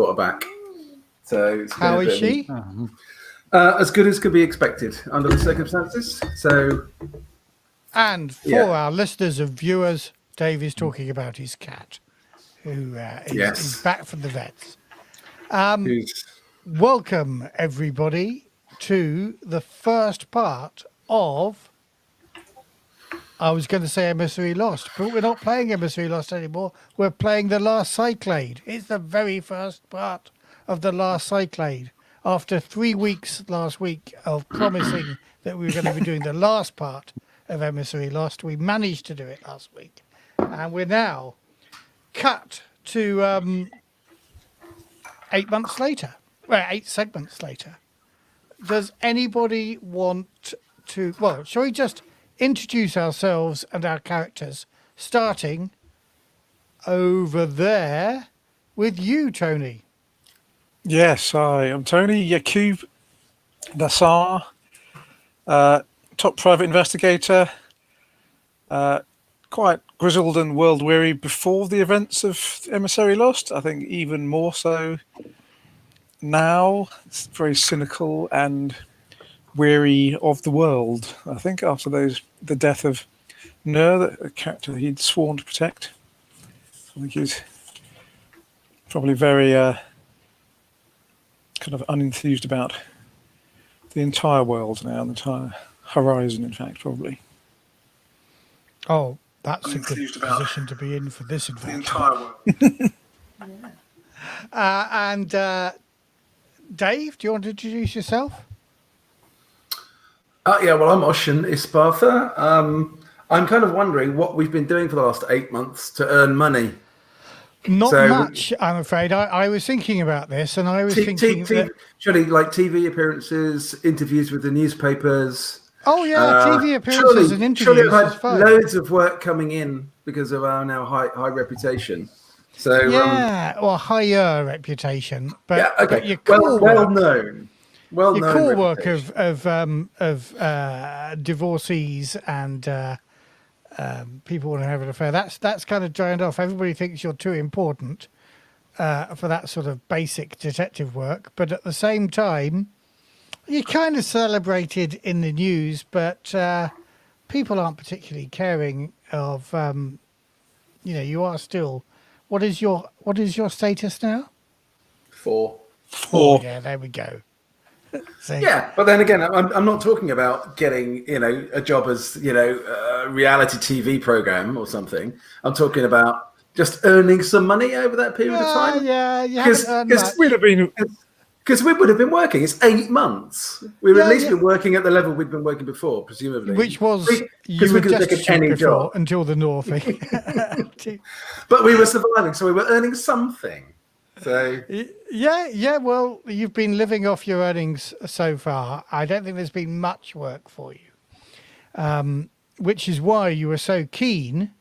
got her back. So it's how is she? As good as could be expected under the circumstances. So, and for our listeners and viewers, Dave is talking about his cat, who is back from the vets. Welcome everybody to the first part of. I was going to say Emissary Lost, but we're not playing Emissary Lost anymore. We're playing The Last Cyclade. It's the very first part of The Last Cyclade. After 3 weeks last week of promising that we were going to be doing the last part of Emissary Lost, we managed to do it last week. And we're now cut to 8 months later. Well, 8 segments later. Does anybody want to... Well, shall we just introduce ourselves and our characters, starting over there with you, Tony? Yes, hi, I'm Tony Yaquob, Nassar, top private investigator, quite grizzled and world-weary before the events of Emissary Lost. I think even more so now. It's very cynical and weary of the world, I think, after the death of Nur, the character he'd sworn to protect. I think he's probably very kind of unenthused about the entire world now, the entire horizon, in fact, probably. Oh, that's a good position to be in for this adventure. The entire world. And Dave, do you want to introduce yourself? Well, I'm Oshian Ispartha. I'm kind of wondering what we've been doing for the last 8 months to earn money. Not much, I'm afraid. I was thinking about this, and I was thinking surely like TV appearances, interviews with the newspapers. Oh yeah, TV appearances and interviews. Surely I've had loads of work coming in because of our now high reputation. So well, higher reputation, but okay, your core well known. Well, your core work of divorcees and people want to have an affair. That's kind of drowned off. Everybody thinks you're too important for that sort of basic detective work, but at the same time, you're kind of celebrated in the news, but people aren't particularly caring of. You are still. What is your status now? 4. Yeah, there we go. So, yeah, but then again, I'm not talking about getting a job as a reality TV program or something. I'm talking about just earning some money over that period of time. Yeah, because we would have been working. It's 8 months. We would at least been working at the level we'd been working before, presumably. Which was you were just any job until the North. But we were surviving, so we were earning something. So yeah. Well, you've been living off your earnings so far. I don't think there's been much work for you, which is why you were so keen,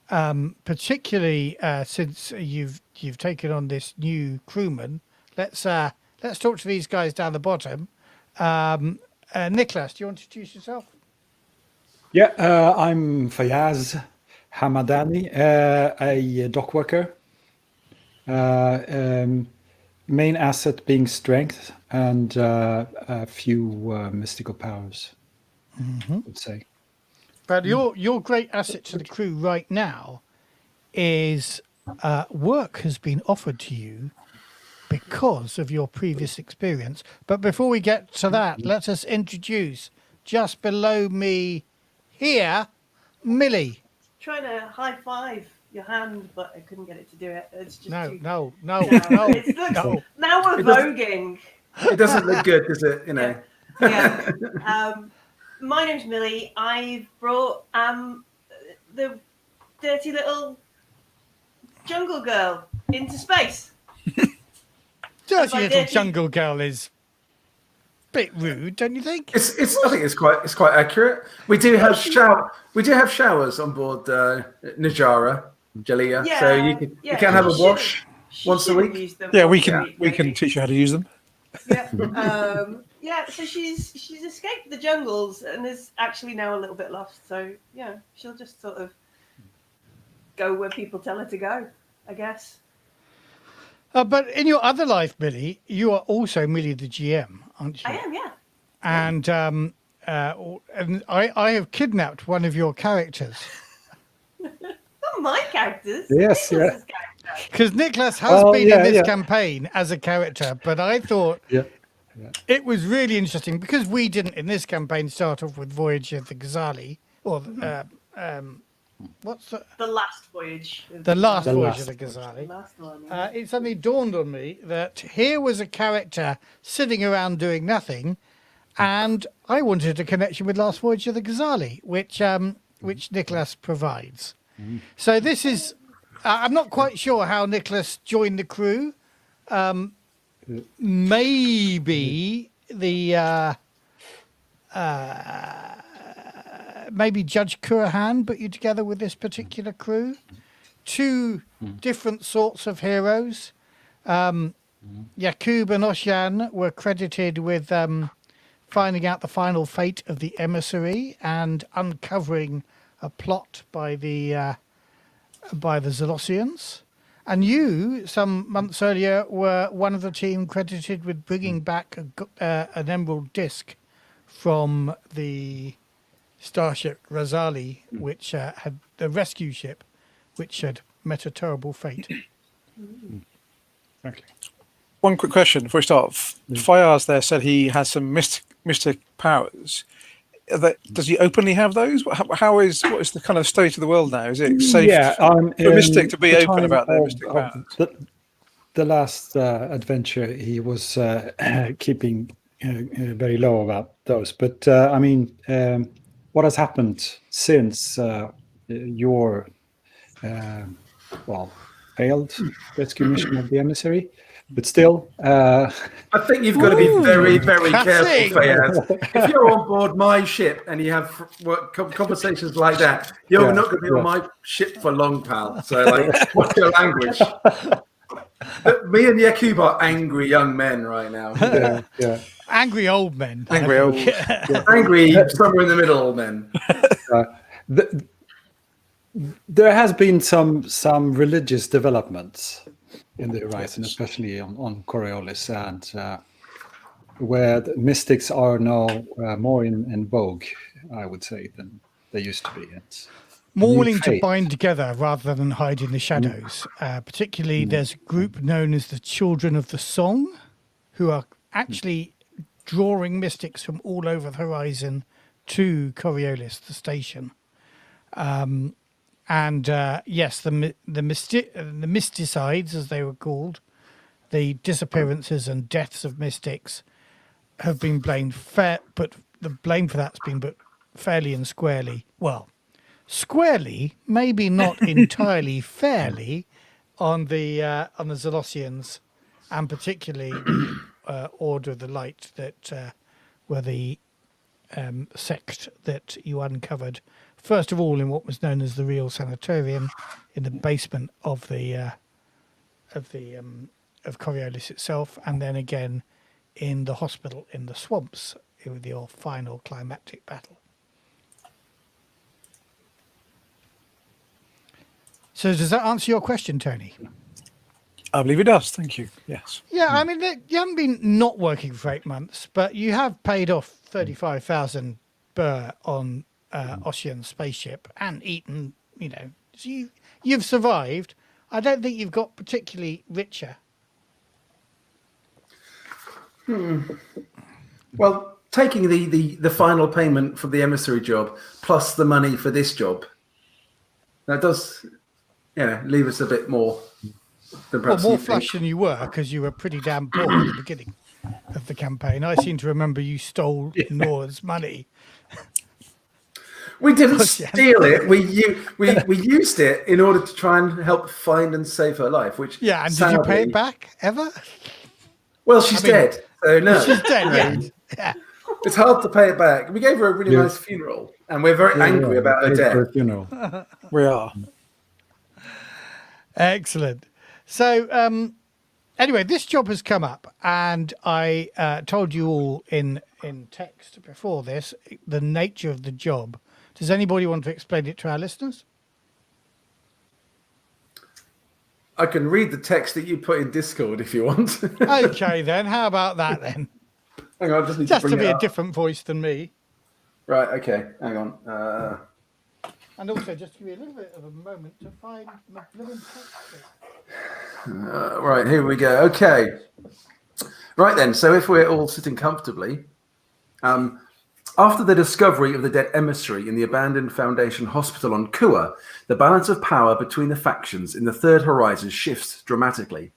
particularly since you've taken on this new crewman. Let's talk to these guys down the bottom. Nicholas, do you want to introduce yourself? Yeah, I'm Fayeez Hamadani, a dock worker. Main asset being strength and a few mystical powers, I would say. But your great asset to the crew right now is work has been offered to you because of your previous experience. But before we get to that, let us introduce just below me here, Millie. Trying to high five your hand, but I couldn't get it to do it. It's just no. Now we're voguing. It doesn't look good, does it? Yeah. My name's Millie. I've brought the dirty little jungle girl into space. Dirty little jungle girl is a bit rude, don't you think? I think it's quite accurate. We do have showers on board Najara, Jaliya, so you can have a wash once a week. Yeah, we can teach you how to use them. Yeah. So she's escaped the jungles and is actually now a little bit lost. So yeah, she'll just sort of go where people tell her to go, I guess. But in your other life, Millie, you are also Millie the GM, aren't you? I am, yeah. And I have kidnapped one of your characters. Not my characters. Yes, yeah. Nicholas's character. Because Nicholas has been in this campaign as a character, but I thought it was really interesting because we didn't in this campaign start off with Voyage of the Ghazahli, or what's The Last Voyage. the last The Voyage last of the Ghazahli. Last one. Yeah. It suddenly dawned on me that here was a character sitting around doing nothing, and I wanted a connection with Last Voyage of the Ghazahli, which Nicholas provides. So this is, I'm not quite sure how Nicholas joined the crew. Maybe the maybe Judge Uharan put you together with this particular crew. Two different sorts of heroes. Yaquob and Oshian were credited with finding out the final fate of the emissary and uncovering a plot by the Zalosians. And you, some months earlier, were one of the team credited with bringing back an emerald disc from the starship Ghazahli, which had the rescue ship, which had met a terrible fate. Exactly. One quick question before we start. Fayeez there said he has some mystic powers. Does he openly have those? What is the kind of state of the world now? Is it safe for a mystic to be open about their mystic powers? The last adventure, he was keeping very low about those. But I mean, what has happened since your failed rescue mission of the emissary? But still, I think you've got to be very, very careful, Fayeez. If you're on board my ship and you have conversations like that, you're not going to be on my ship for long, pal. So, like, what's your language? Me and Yaquob are angry young men right now. Angry old men. Angry old. Angry, somewhere in the middle men. There has been some religious developments in the horizon, especially on Coriolis, and where the mystics are now more in vogue, I would say, than they used to be. It's more willing to bind together rather than hide in the shadows. Particularly, there's a group known as the Children of the Song, who are actually drawing mystics from all over the horizon to Coriolis, the station. And yes, the mysticides, as they were called, the disappearances and deaths of mystics, have been blamed but the blame for that's been put fairly and squarely. Well, squarely, maybe not entirely fairly, on the Zalosians, and particularly the Order of the Light that were the sect that you uncovered. First of all, in what was known as the Real Sanatorium, in the basement of Coriolis itself, and then again in the hospital in the swamps with your final climactic battle. So, does that answer your question, Tony? I believe it does. Thank you. Yes. Yeah, I mean, you haven't been not working for 8 months, but you have paid off 35,000 burr on Oshian's spaceship and eaten, so you've survived. I don't think you've got particularly richer. Well, taking the final payment for the emissary job plus the money for this job, that does leave us a bit more than perhaps more flush than you were, because you were pretty damn poor at the beginning of the campaign. I seem to remember you stole Nora's money. We didn't steal it. We used it in order to try and help find and save her life. Which and did you pay it back ever? Well, she's dead, so no. She's dead. Yeah. It's hard to pay it back. We gave her a really nice funeral, and we're very angry about her death. We are. Excellent. So, anyway, this job has come up, and I told you all in text before this the nature of the job. Does anybody want to explain it to our listeners? I can read the text that you put in Discord if you want. Okay, then. How about that then? Hang on, I just need Just to to bring be it a up. different voice than me. Right, okay, hang on. And also, just give me a little bit of a moment to find my blooming text. Right, here we go. Okay. Right then, so if we're all sitting comfortably, after the discovery of the dead emissary in the abandoned Foundation hospital on Kuan, the balance of power between the factions in the Third Horizon shifts dramatically.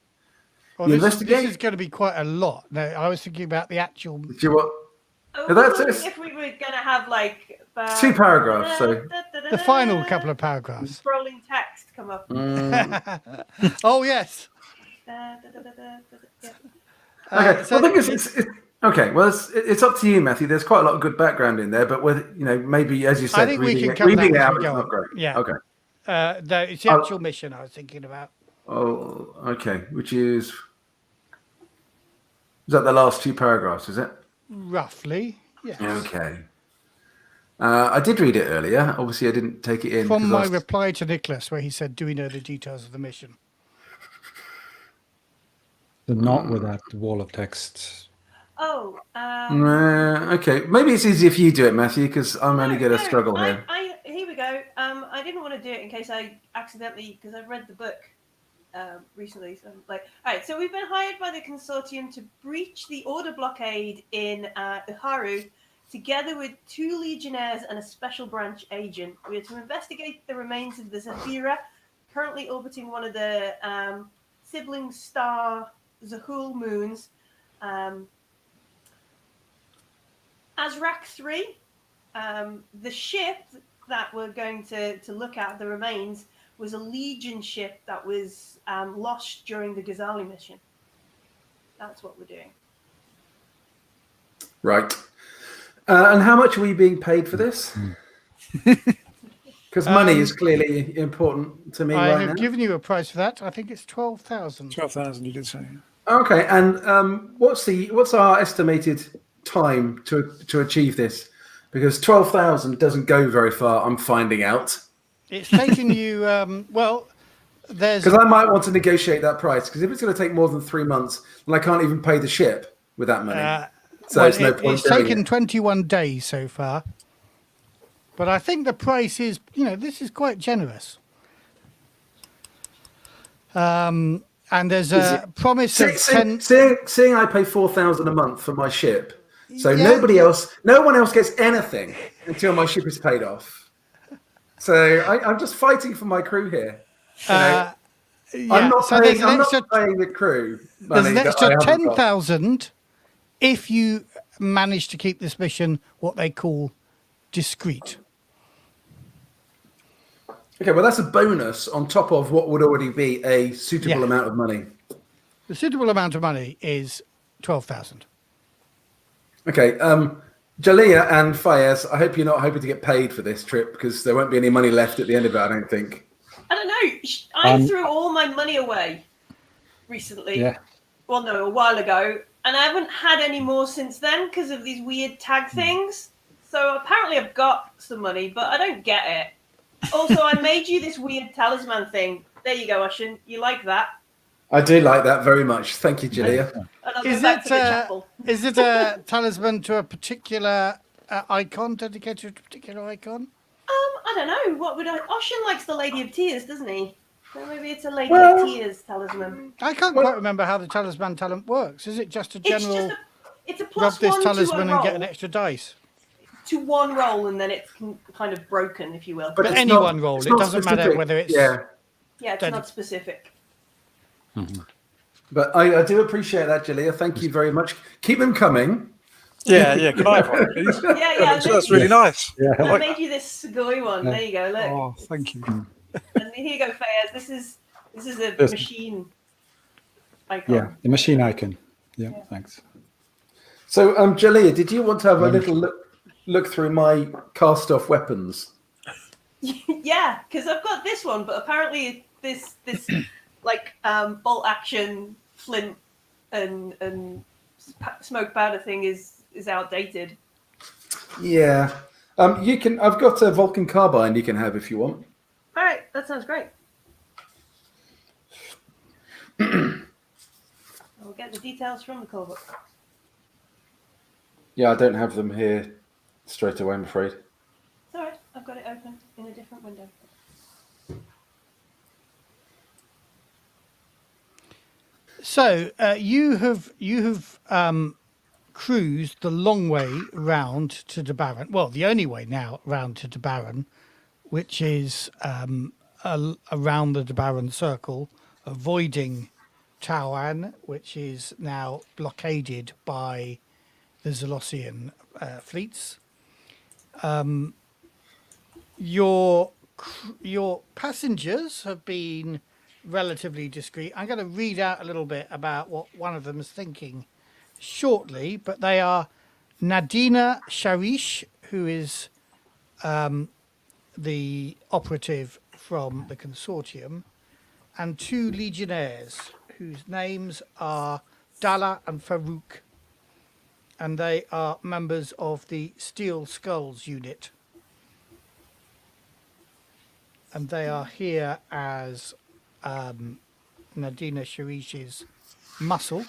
Well, The this is going to be quite a lot. No, I was thinking about the actual. Do you want? I That's was wondering it. if we were going to have like 2 paragraphs, so The final couple of paragraphs. scrolling text come up. Oh, yes. Yeah. okay. So well, the thing is, it's okay. Well, it's up to you, Matthew. There's quite a lot of good background in there, but whether maybe as you said, I think we can cover reading it that out as we is go not on. great. Yeah. Okay. No, it's the actual mission I was thinking about. Oh, okay. Which is that the last 2 paragraphs? Is it? Roughly, yes. Okay. I did read it earlier. Obviously, I didn't take it in. From 'cause my reply to Nicholas, where he said, "Do we know the details of the mission?" So not with that wall of text. Oh. Okay. Maybe it's easy if you do it, Matthew, because I'm only going to struggle here. Here we go. I didn't want to do it in case I accidentally, because I've read the book recently. So I'm like, all right. So we've been hired by the Consortium to breach the order blockade in Uharu, together with 2 legionnaires and a special branch agent. We are to investigate the remains of the Zafira, currently orbiting one of the sibling star Zahul moons. Azrak 3, the ship that we're going to look at, the remains, was a Legion ship that was lost during the Ghazahli mission. That's what we're doing. Right. And how much are we being paid for this? Because money is clearly important to me I right have now. given you a price for that. I think it's 12,000. 12,000, you did say. Okay, and what's our estimated time to achieve this? Because 12,000 doesn't go very far. I'm finding out. It's taken you there's Because I might want to negotiate that price. Because if it's going to take more than 3 months, then I can't even pay the ship with that money. So it's no point it's doing taken it. 21 days so far. But I think the price is, this is quite generous. And there's a promise of 10. Seeing I pay 4,000 a month for my ship, so Yeah. no one else gets anything until my ship is paid off. So I'm just fighting for my crew here. I'm not paying the crew money. There's an that extra I haven't got. 10,000 if you manage to keep this mission what they call discreet. Okay, well that's a bonus on top of what would already be a suitable Yeah. amount of money. The suitable amount of money is 12,000. Okay, Jaliya and Fayeez, I hope you're not hoping to get paid for this trip because there won't be any money left at the end of it, I don't think. I don't know. I threw all my money away recently. Yeah. Well, no, a while ago. And I haven't had any more since then because of these weird tag things. So apparently I've got some money, but I don't get it. Also, I made you this weird talisman thing. There you go, Oshian. You like that? I do like that very much. Thank you, Jaliya. And I'll go back to the chapel. Is it a talisman to a particular icon, dedicated to a particular icon? I don't know. What would I? Oshian likes the Lady of Tears, doesn't he? So maybe it's a Lady of Tears talisman. I can't quite remember how the talisman talent works. Is it just a general It's a rub plus this one to a talisman and get an roll, extra dice? to one roll, and then it's kind of broken, if you will. But it's any not- one roll. it's It not doesn't matter specific. whether it's... Yeah. Yeah, it's Dead. not specific. But I do appreciate that, Jaliya. Thank you very much. Keep them coming. Yeah. Can I have one, please? Yeah. That's really nice. Yeah. I made you this sugoi one. There you go. Look. Oh, thank you. And here you go, Fayeez. This is a Yes. machine icon. Yeah, the machine icon. Yeah, thanks. So, Jaliya, did you want to have a little look through my cast-off weapons? Yeah, because I've got this one, but apparently this like bolt action flint and smoke powder thing is outdated. Yeah. You can. I've got a Vulcan carbine you can have if you want. All right, that sounds great. I'll get the details from the call book. Yeah, I don't have them here straight away, I'm afraid. It's all right. I've got it open in a different window. So you have cruised the long way round to Debaran. Well, the only way now round to Debaran, which is around the Debaran circle, avoiding Tawan, which is now blockaded by the Zalosian fleets. Your passengers have been relatively discreet. I'm going to read out a little bit about what one of them is thinking shortly, but they are Nadina Sharish, who is the operative from the Consortium, and 2 legionnaires whose names are Dala and Farouk, and they are members of the Steel Skulls unit. And they are here as Nadina Sharish's muscle,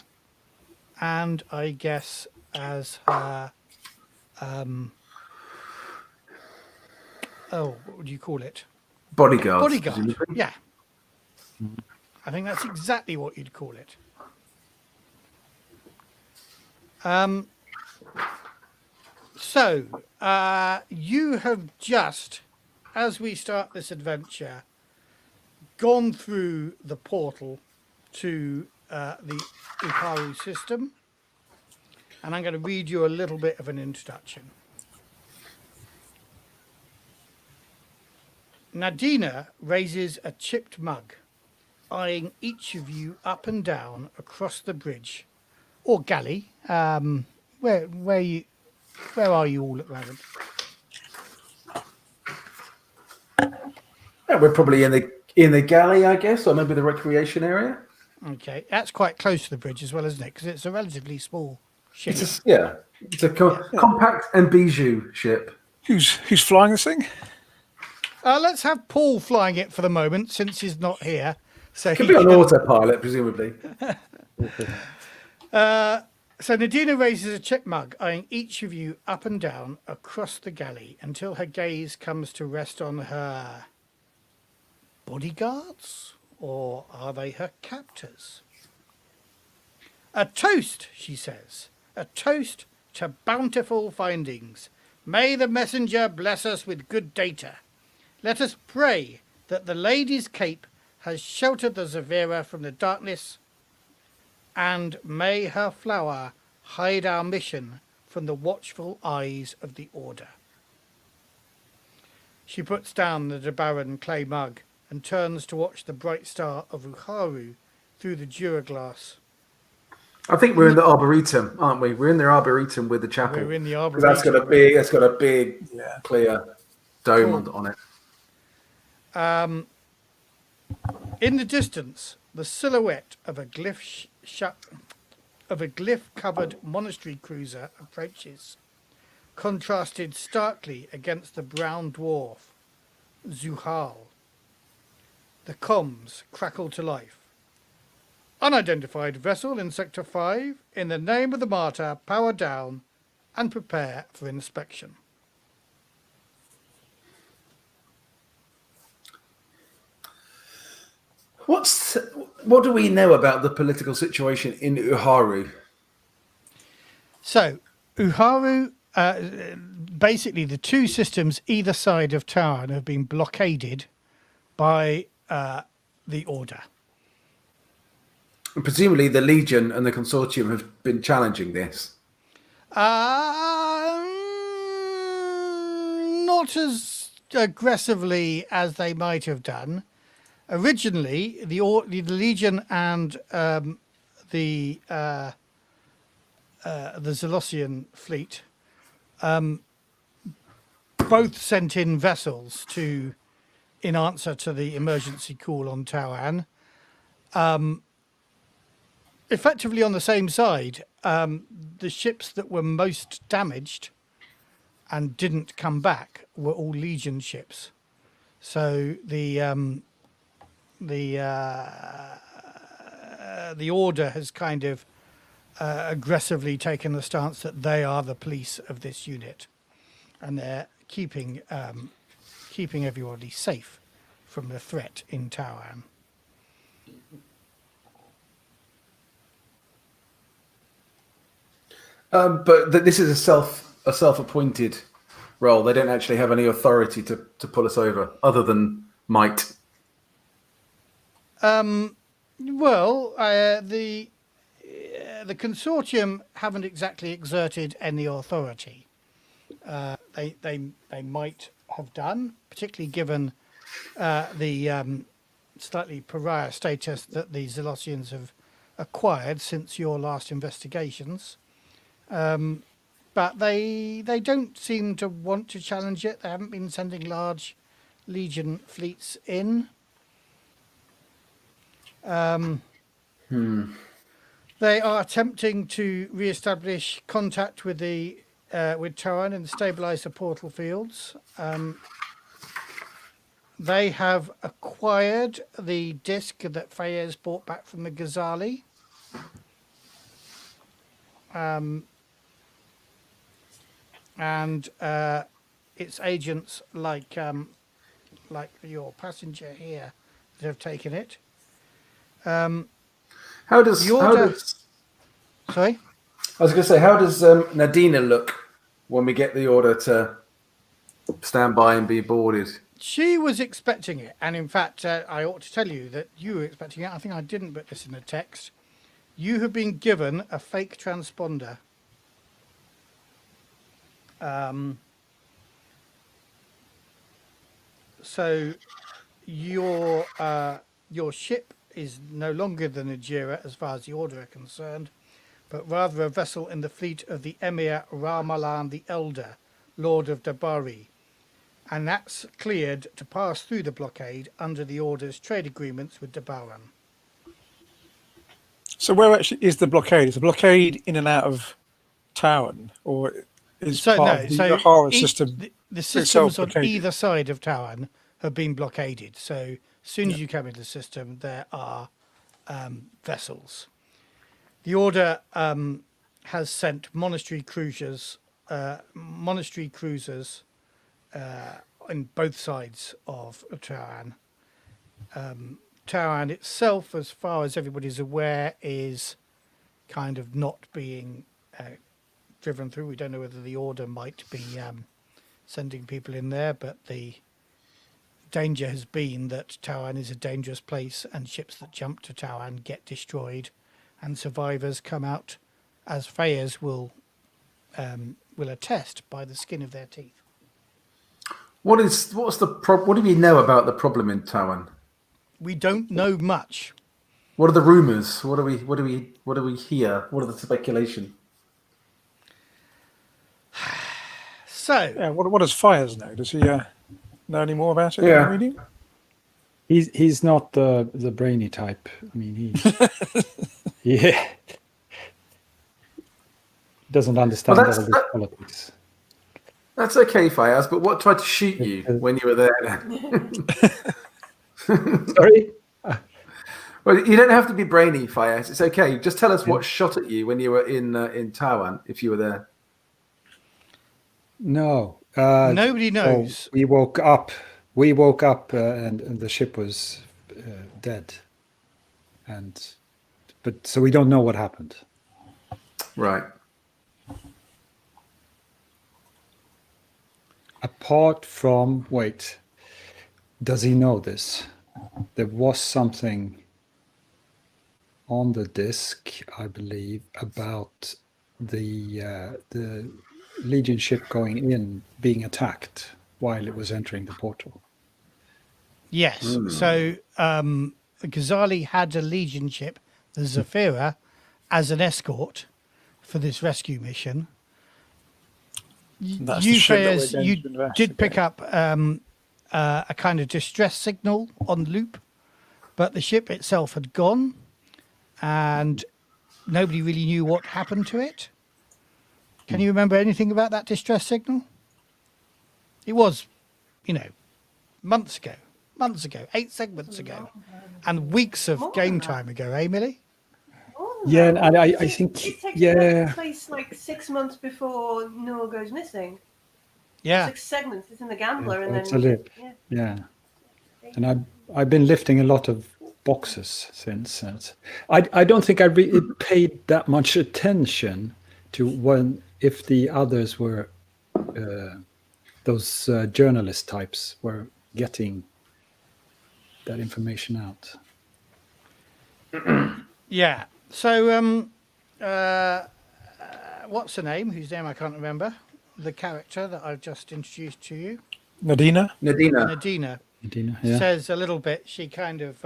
and I guess as her, what would you call it? Bodyguard. Bodyguard, yeah. I think that's exactly what you'd call it. So, you have just, as we start this adventure, gone through the portal to the Uharu system, and I'm going to read you a little bit of an introduction. Nadina raises a chipped mug, eyeing each of you up and down across the bridge, or galley. Where are you all at the moment? Yeah, we're probably in the galley, I guess, or maybe the recreation area. Okay, that's quite close to the bridge as well, isn't it? Because it's a relatively small ship. It's a compact and bijou ship. Who's flying this thing? Let's have Paul flying it for the moment, since he's not here. So Could be on autopilot, presumably. So Nadina raises a chip mug, eyeing each of you up and down across the galley until her gaze comes to rest on her bodyguards, or are they her captors? A toast, she says. A toast to bountiful findings. May the messenger bless us with good data. Let us pray that the lady's cape has sheltered the Zavira from the darkness, and may her flower hide our mission from the watchful eyes of the Order. She puts down the Debaran clay mug and turns to watch the bright star of Uharu through the duraglass. I think we're in the Arboretum, aren't we? We're in the Arboretum with the chapel. We're in the Arboretum. That's got a big clear dome on it. In the distance, the silhouette of a glyph-covered monastery cruiser approaches, contrasted starkly against the brown dwarf, Zuhal. The comms crackle to life. Unidentified vessel in Sector 5, in the name of the martyr, power down and prepare for inspection. What do we know about the political situation in Uharu? So, Uharu, basically the 2 systems either side of Tawan have been blockaded by the Order. And presumably the Legion and the Consortium have been challenging this. Not as aggressively as they might have done. Originally, the Legion and the Zalosian fleet both sent in vessels in answer to the emergency call on Tawan. Effectively on the same side, the ships that were most damaged and didn't come back were all Legion ships. So the the Order has kind of aggressively taken the stance that they are the police of this unit, and they're keeping everybody safe from the threat in Taiwan. But this is a self-appointed role. They don't actually have any authority to pull us over, other than might. The Consortium haven't exactly exerted any authority. They might have done, particularly given the slightly pariah status that the Zalosians have acquired since your last investigations. But they don't seem to want to challenge it. They haven't been sending large Legion fleets in. They are attempting to re-establish contact with Taiwan and stabilise the portal fields. They have acquired the disc that Fayeez brought back from the Ghazahli. And its agents, like your passenger here, that have taken it. How does Sorry? I was going to say, how does Nadina look when we get the order to stand by and be boarded? She was expecting it, and in fact, I ought to tell you that you were expecting it. I think I didn't put this in the text. You have been given a fake transponder. So your ship is no longer the Najira as far as the Order are concerned, but rather a vessel in the fleet of the Emir Ramalan the Elder, Lord of Dabari, and that's cleared to pass through the blockade under the Order's trade agreements with Dabaran. So where actually is the blockade? Is the blockade in and out of Taiwan, or is part of the Uharu system? The systems on either side of Taiwan have been blockaded. So as soon as you come into the system, there are vessels. The Order has sent monastery cruisers on both sides of Taiwan. Taiwan itself, as far as everybody's aware, is kind of not being driven through. We don't know whether the Order might be sending people in there, but the danger has been that Taiwan is a dangerous place, and ships that jump to Taiwan get destroyed, and survivors come out, as Fayeez will attest, by the skin of their teeth. What do we know about the problem in Taiwan? We don't know much. What are the rumors? What do we hear? What are the speculation? So, Yeah, what does Fayeez know? Does he know any more about it? Yeah. Reading? He's not the brainy type. I mean, he's yeah, doesn't understand all this politics. That's okay, Fayeez, but what tried to shoot you when you were there? Sorry? Well, you don't have to be brainy, Fayeez. It's okay. Just tell us what shot at you when you were in Taiwan, if you were there. No. nobody knows. We woke up, and the ship was dead. But so we don't know what happened. Right. Apart from, does he know this? There was something on the disc, I believe, about the Legion ship going in being attacked while it was entering the portal. Yes. So Ghazahli had a Legion ship, the Zafira, as an escort for this rescue mission. That's the ship that we're going you to investigate. did pick up a kind of distress signal on loop, but the ship itself had gone, and nobody really knew what happened to it. Can you remember anything about that distress signal? It was, months ago, 8 segments ago, and weeks of game time ago, eh, Millie? Yeah, though. and I think It takes yeah, place like 6 months before Noah goes missing. Yeah. 6 segments. It's in the Gambler, and it's then a lip. yeah. Yeah, and I've been lifting a lot of boxes since. I don't think I really paid that much attention to when if the others were those journalist types were getting that information out. Yeah. So, what's her name? Whose name I can't remember. The character that I've just introduced to you, Nadina. Nadina, Medina, yeah. says a little bit. She kind of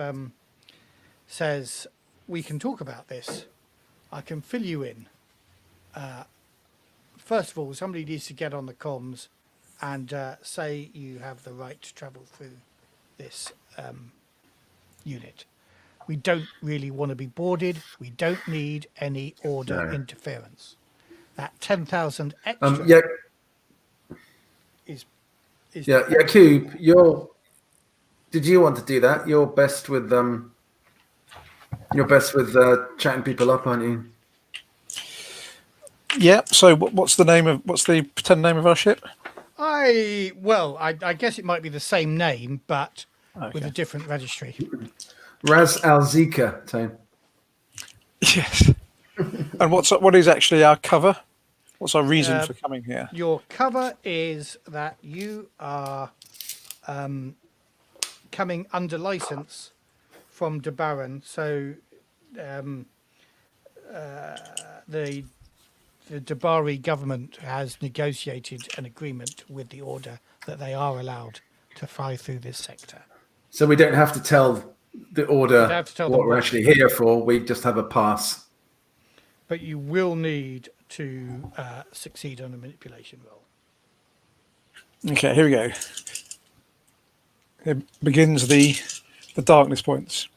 says, "We can talk about this. I can fill you in. First of all, somebody needs to get on the comms and say you have the right to travel through this unit. We don't really want to be boarded. We don't need any order interference. That 10,000 extra Yeah, is yeah, Yaquob, did you want to do that? You're best with chatting people up, aren't you? Yeah. So what's the pretend name of our ship? I guess it might be the same name, but with a different registry. Raz Al Zika, Tone. Yes. And what is actually our cover? What's our reason for coming here? Your cover is that you are coming under license from Dabaran. So the Dabari government has negotiated an agreement with the Order that they are allowed to fly through this sector. So we don't have to tell the Order have to tell what them we're why. actually here for. We just have a pass. But you will need to succeed on a manipulation roll. Okay, here we go. Here begins the darkness points.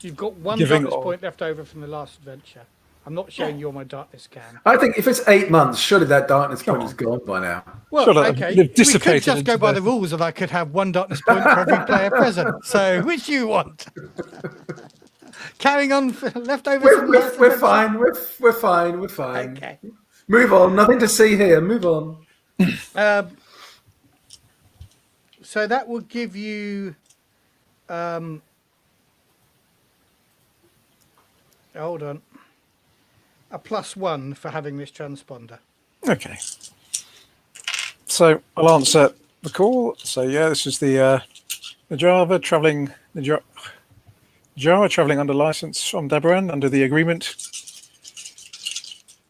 You've got one Giving darkness all. point left over from the last adventure. I'm not showing you all my darkness scan. I think if it's 8 months, surely that darkness point is gone by now. Well, Sort of, okay. they've We could dissipated just go into by the- the rules and I could have one darkness point for every player present. So, which do you want? Carrying on for leftovers from the last We're adventure? fine. We're fine. We're fine. Okay. Move on. Nothing to see here. Move on. So that will give you. Hold on. A +1 for having this transponder. Okay. So I'll answer the call. So yeah, this is the Java traveling Java traveling under license from Dabaran under the agreement.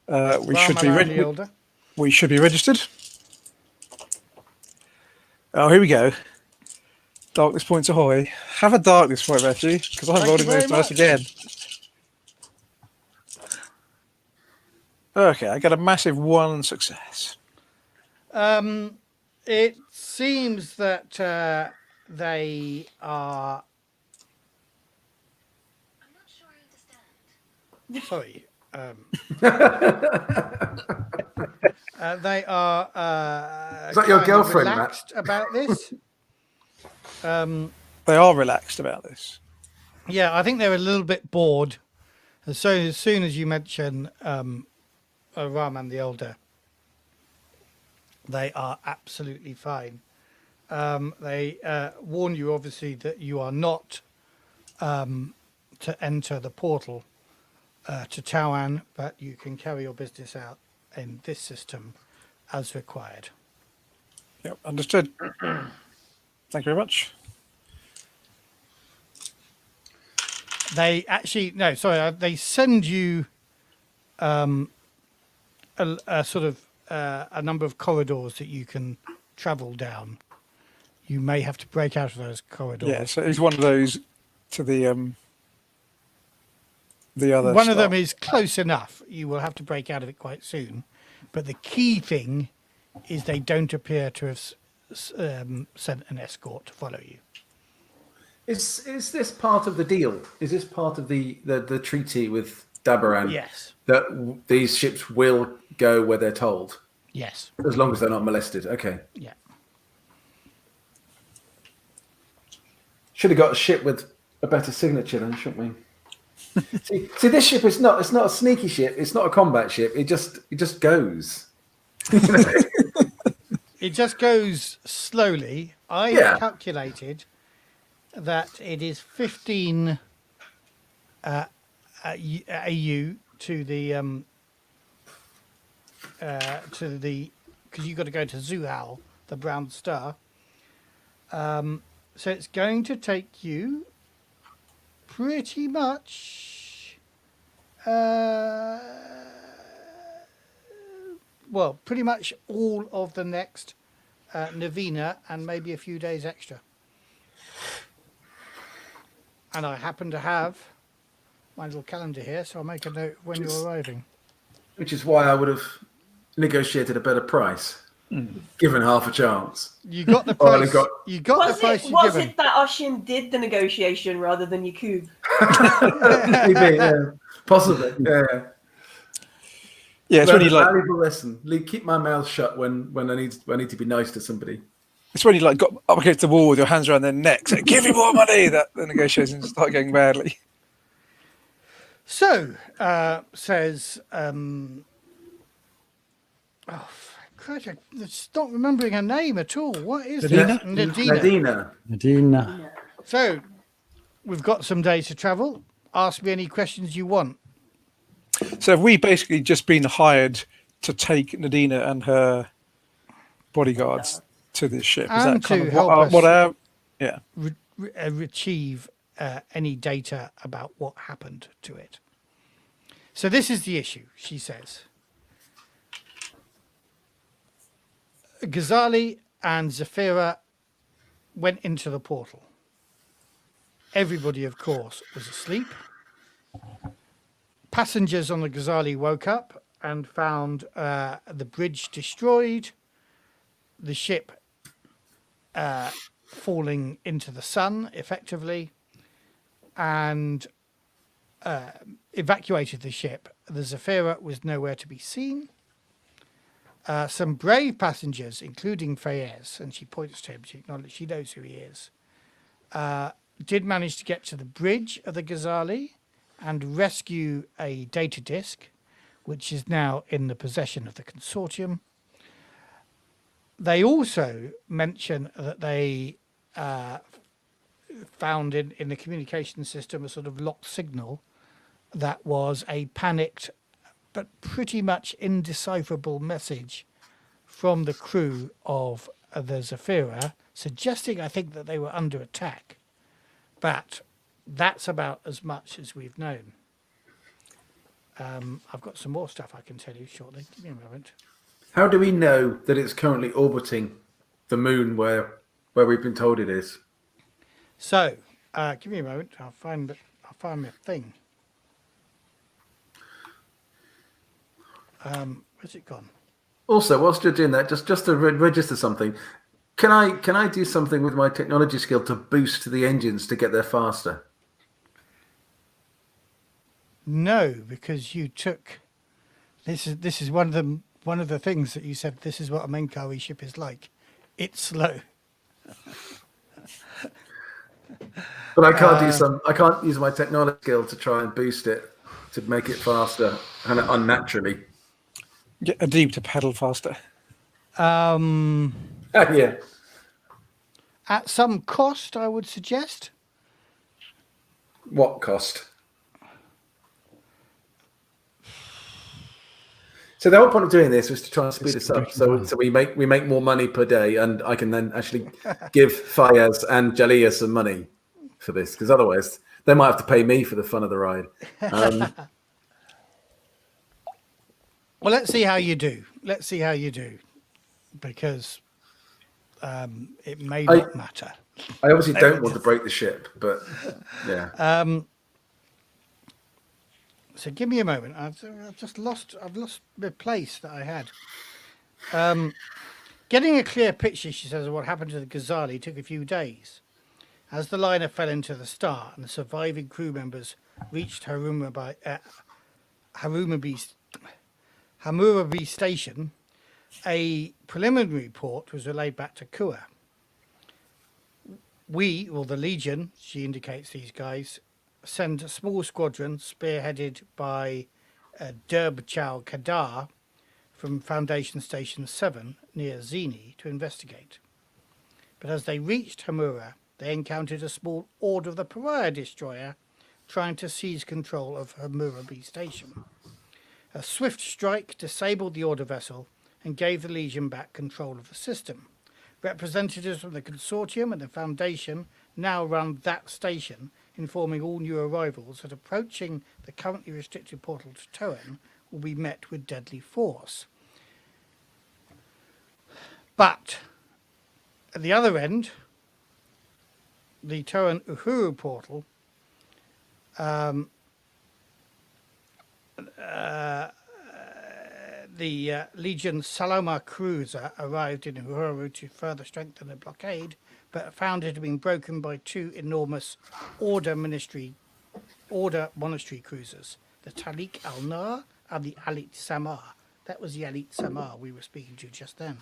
We should be Rahman ready. the Elder. We should be registered. Oh, here we go. Darkness points ahoy. Have a darkness point, actually, because I'm Thank rolling you very those dice much. again. Okay, I got a massive 1 success. It seems that they are. I'm not sure I understand. Sorry. They are. Is that your kind of girlfriend, Matt? relaxed about this? They are relaxed about this. Yeah, I think they're a little bit bored. And so as soon as you mention Rahman the Elder, they are absolutely fine. They warn you, obviously, that you are not to enter the portal to Tawan, but you can carry your business out in this system as required. Yep, understood. Thank you very much. They actually they send you a sort of a number of corridors that you can travel down. You may have to break out of those corridors. Yeah, so it's one of those to the other. One of them start. is close enough. You will have to break out of it quite soon. But the key thing is they don't appear to have sent an escort to follow you. Is this part of the deal? Is this part of the treaty with Dabaran? Yes. That these ships will go where they're told, Yes. as long as they're not molested. Okay. Yeah. Should have got a ship with a better signature then, shouldn't we? See, this ship is not. It's not a sneaky ship. It's not a combat ship. It just goes. It just goes slowly. I Yeah. calculated that it is 15 AU to the because you've got to go to Zuhal, the brown star. So it's going to take you pretty much pretty much all of the next novena and maybe a few days extra. And I happen to have my little calendar here, so I'll make a note when you're arriving. Which is why I would have negotiated a better price, given half a chance. You got the Oh, and price. You got the price you're Was given. it that Oshian did the negotiation rather than Yaquob? Maybe, yeah. Possibly. Yeah. Yeah, it's Learn when a you like valuable lesson. Keep my mouth shut when I need to be nice to somebody. it's when you like got up against the wall with your hands around their necks. Like, give me more money. That the negotiations start going badly. So says, Christ, I'm just not remembering her name at all. What is this? Nadina. Nadina. So we've got some days to travel. Ask me any questions you want. So have we basically just been hired to take Nadina and her bodyguards to this ship? Is And that kind to of help us what our yeah? retrieve any data about what happened to it. So this is the issue, she says. Ghazahli and Zafira went into the portal. Everybody, of course, was asleep. Passengers on the Ghazahli woke up and found the bridge destroyed, the ship falling into the sun, effectively, and evacuated the ship. The Zafira was nowhere to be seen. Some brave passengers, including Fayeez, and she points to him, she acknowledges she knows who he is, did manage to get to the bridge of the Ghazahli and rescue a data disk, which is now in the possession of the Consortium. They also mention that they found in the communication system a sort of locked signal that was a panicked but pretty much indecipherable message from the crew of the Zafira, suggesting, I think, that they were under attack. But that's about as much as we've known. I've got some more stuff I can tell you shortly. Give me a moment. How do we know that it's currently orbiting the moon where we've been told it is? So, give me a moment. I'll find my thing. Where's it gone? Also, whilst you're doing that, just to register something, can I do something with my technology skill to boost the engines to get there faster? No, because you took. This is one of the things that you said. This is what a Menkawi ship is like. It's slow. But I can't I can't use my technology skill to try and boost it to make it faster and unnaturally. Get Adib to pedal faster. Yeah. At some cost, I would suggest. What cost? So the whole point of doing this was to try and speed us up, so we make more money per day, and I can then actually give Fayeez and Jaliya some money for this, because otherwise they might have to pay me for the fun of the ride. Well, let's see how you do. Because it may not matter. I obviously don't want to break the ship, but yeah. So give me a moment. I've lost the place that I had. Getting a clear picture, she says, of what happened to the Ghazahli took a few days. As the liner fell into the star and the surviving crew members reached Hammurabi Station, a preliminary report was relayed back to Kuan. We, or the Legion, she indicates these guys, send a small squadron spearheaded by Derb Chow Kadar from Foundation Station 7 near Zini to investigate. But as they reached Hamura, they encountered a small order of the Pariah destroyer trying to seize control of Hamura B Station. A swift strike disabled the order vessel and gave the Legion back control of the system. Representatives from the Consortium and the Foundation now run that station, informing all new arrivals that approaching the currently restricted portal to Toan will be met with deadly force. But at the other end, the Toan Uharu portal, the Legion Salomar cruiser arrived in Uharu to further strengthen the blockade, but found it had been broken by two enormous Order monastery cruisers, the Talik al-Nar and the Alit Samar. That was the Alit Samar we were speaking to just then.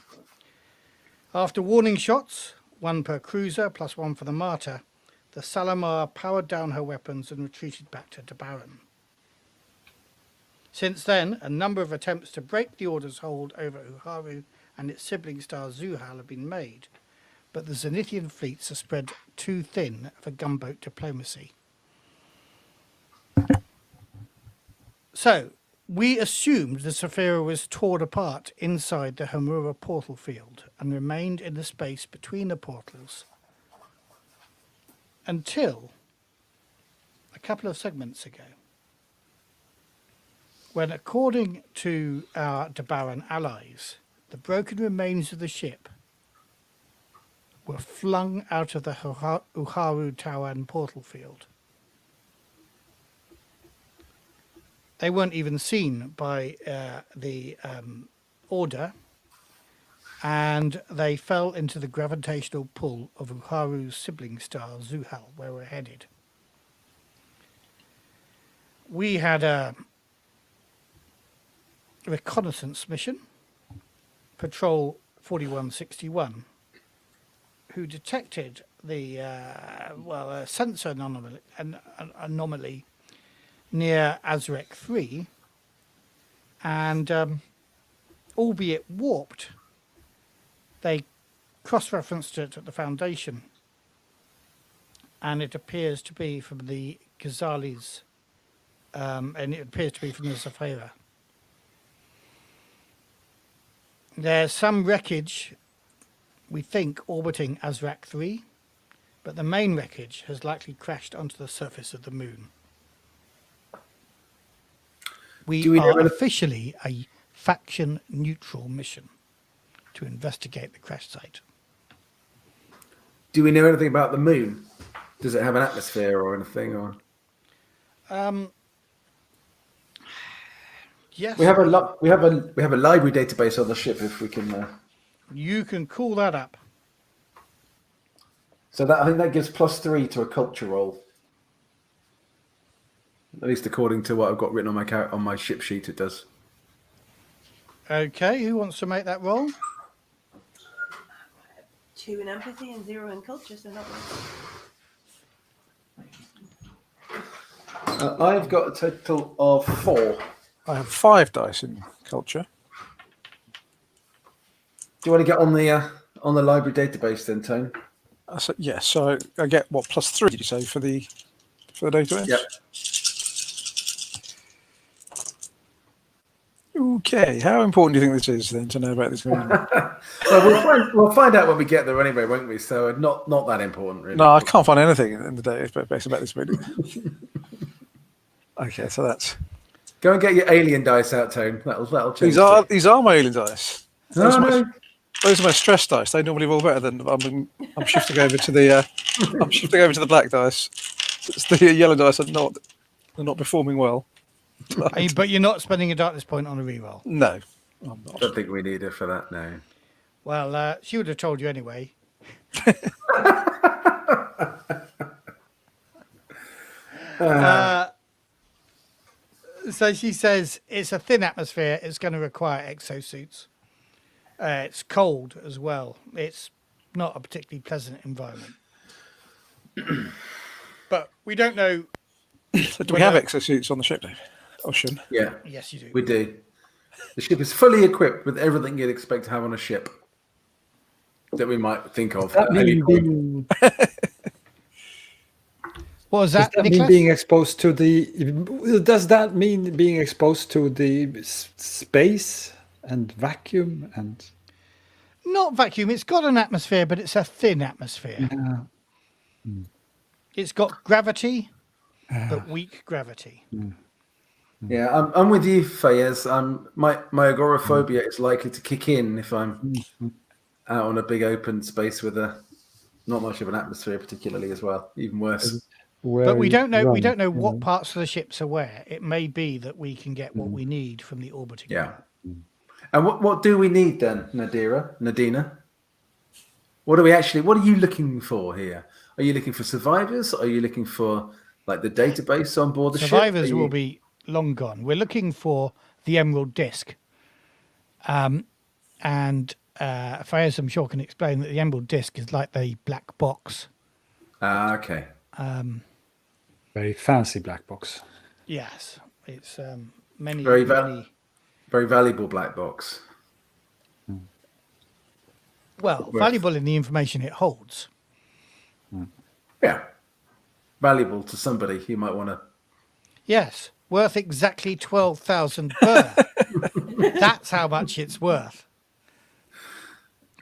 After warning shots, one per cruiser plus one for the Martyr, the Salomar powered down her weapons and retreated back to Dabaran. Since then, a number of attempts to break the Order's hold over Uharu and its sibling star Zuhal have been made, but the Zenithian fleets are spread too thin for gunboat diplomacy. So, we assumed the Saphira was torn apart inside the Hamura portal field and remained in the space between the portals until a couple of segments ago, when, according to our Dabaran allies, the broken remains of the ship were flung out of the Uharu Tawan portal field. They weren't even seen by the Order, and they fell into the gravitational pull of Uharu's sibling star Zuhal, where we're headed. We had a reconnaissance mission, Patrol 4161, who detected the a sensor anomaly near Azrek 3, and albeit warped, they cross-referenced it at the Foundation, and it appears to be from the Ghazahlis, and it appears to be from the Saphira. There's some wreckage, we think, orbiting Azrak 3, but the main wreckage has likely crashed onto the surface of the moon. We are officially a faction-neutral mission to investigate the crash site. Do we know anything about the moon? Does it have an atmosphere or anything? Or yes, we have a library database on the ship. If we can, you can call that up. So that I think that gives +3 to a culture roll. At least according to what I've got written on my ship sheet, it does. Okay, who wants to make that roll? 2 in empathy and 0 in culture, so not bad. I've got a total of 4. I have 5 dice in culture. Do you want to get on the library database then, Tone? So I get what, +3? Did you say for the database? Yep. Okay, how important do you think this is then to know about this movie? Well, we'll find out when we get there anyway, won't we? So not that important, really. No, I can't find anything in the database about this movie. Okay, so that's. Go and get your alien dice out, Tone. That'll change. These are my alien dice. No. Those are my stress dice. They normally roll better than I'm shifting over to the. I'm shifting over to the black dice. It's the yellow dice are not performing well. But you're not spending a darkness point on a reroll. No, I'm not. I don't think we need her for that now. Well, she would have told you anyway. So she says it's a thin atmosphere. It's going to require exosuits. It's cold as well. It's not a particularly pleasant environment. But we don't know So do we have exosuits on the ship, Dave? Ocean. Yeah, Yes, you do. we do. The ship is fully equipped with everything you'd expect to have on a ship that we might think of. That at any mean point. being, What was does that, that mean Nicholas? being exposed to the? Does that mean being exposed to the space and vacuum and? Not vacuum. It's got an atmosphere, but it's a thin atmosphere. It's got gravity, but weak gravity. Yeah, I'm with you, Fayeez. My agoraphobia is likely to kick in if I'm out on a big open space with not much of an atmosphere, particularly as well. Even worse. But we don't know. We don't know what parts of the ships are where. It may be that we can get what we need from the orbiting. Yeah. And what do we need then, Nadina? What are you looking for here? Are you looking for survivors? Are you looking for like the database on board the ship? Survivors will be long gone. We're looking for the Emerald Disc. And Fayeez, I'm sure, can explain that the Emerald Disc is like the black box. Okay. Very fancy black box. Yes, it's many. Very valuable black box. Well, valuable in the information it holds. Yeah. Valuable to somebody who might want to. Yes, worth exactly 12,000 per. That's how much it's worth.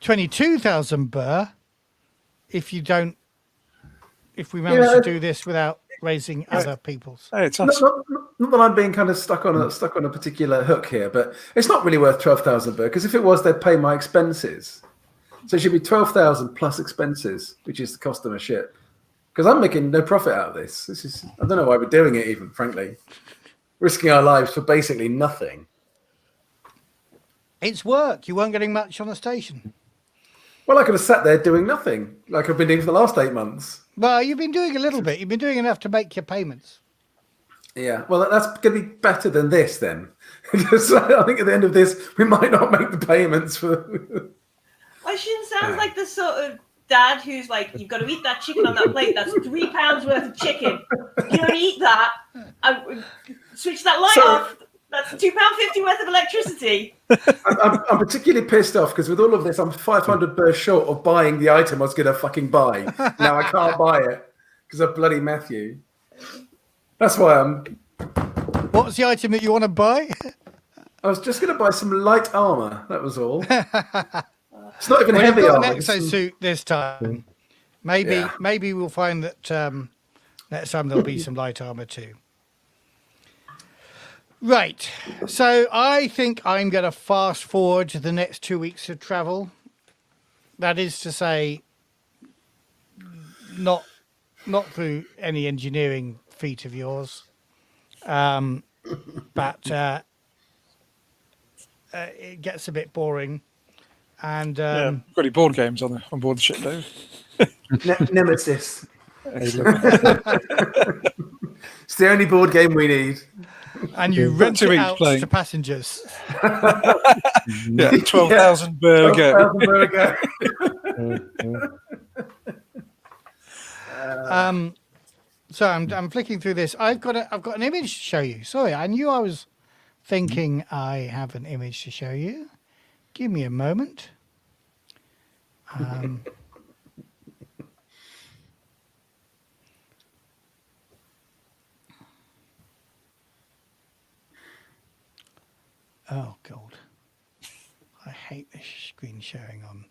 22,000 per if we manage to do this without raising other people's. Hey, it's us. Not that I'm being kind of stuck on a particular hook here, but it's not really worth 12,000 because if it was, they'd pay my expenses. So it should be 12,000 plus expenses, which is the cost of a ship. Because I'm making no profit out of this. I don't know why we're doing it, even frankly, risking our lives for basically nothing. It's work. You weren't getting much on the station. Well, I could have sat there doing nothing, like I've been doing for the last 8 months. Well, you've been doing a little bit. You've been doing enough to make your payments. Yeah, well, that's going to be better than this then. Because I think at the end of this, we might not make the payments for. Oshian sounds like the sort of dad who's like, you've got to eat that chicken on that plate. That's £3 worth of chicken. You don't eat that. Switch that light off. That's £2.50 worth of electricity. I'm particularly pissed off because with all of this, I'm 500 burrs short of buying the item I was going to fucking buy. Now I can't buy it because of bloody Matthew. That's why What's the item that you want to buy? I was just going to buy some light armor. That was all. It's not even Well, heavy you've got armor. an exosuit this time. Maybe we'll find that next time there'll be some light armor too. Right. So I think I'm going to fast forward to the next 2 weeks of travel. That is to say, not through any engineering feat of yours, but it gets a bit boring. And Got any board games on board the ship, Dave? Nemesis. It's the only board game we need. and you rent 2 it weeks out playing. to passengers. Yeah, 12,000 per go. 12,000 per go. So I'm flicking through this. I've got an image to show you. Sorry, I knew I was thinking I have an image to show you. Give me a moment. Oh God, I hate this screen sharing on.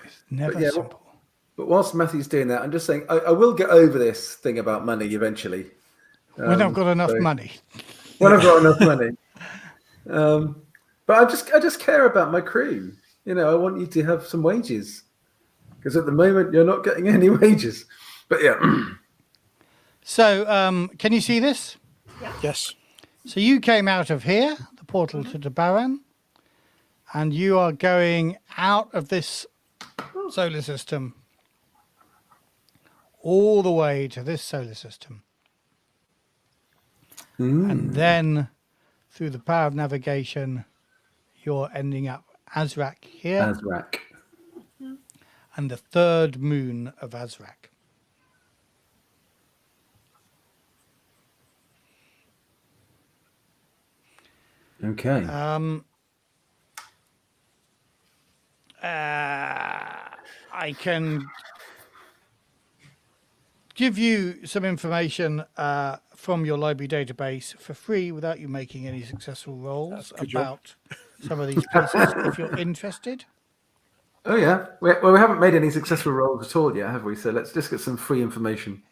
It's never yeah, simple. But whilst Matthew's doing that, I'm just saying I will get over this thing about money eventually. When I've got enough money. When I've got enough money. But I just care about my crew. You know, I want you to have some wages. Because at the moment, you're not getting any wages. But yeah. So, can you see this? Yes. So you came out of here, the portal to Dabaran, and you are going out of this solar system all the way to this solar system. And then through the power of navigation, you're ending up Azrak here. Azrak. And the third moon of Azrak. Okay. I can give you some information from your library database for free without you making any successful rolls Good job. about some of these places if you're interested. Oh yeah. We haven't made any successful rolls at all yet, have we? So let's just get some free information.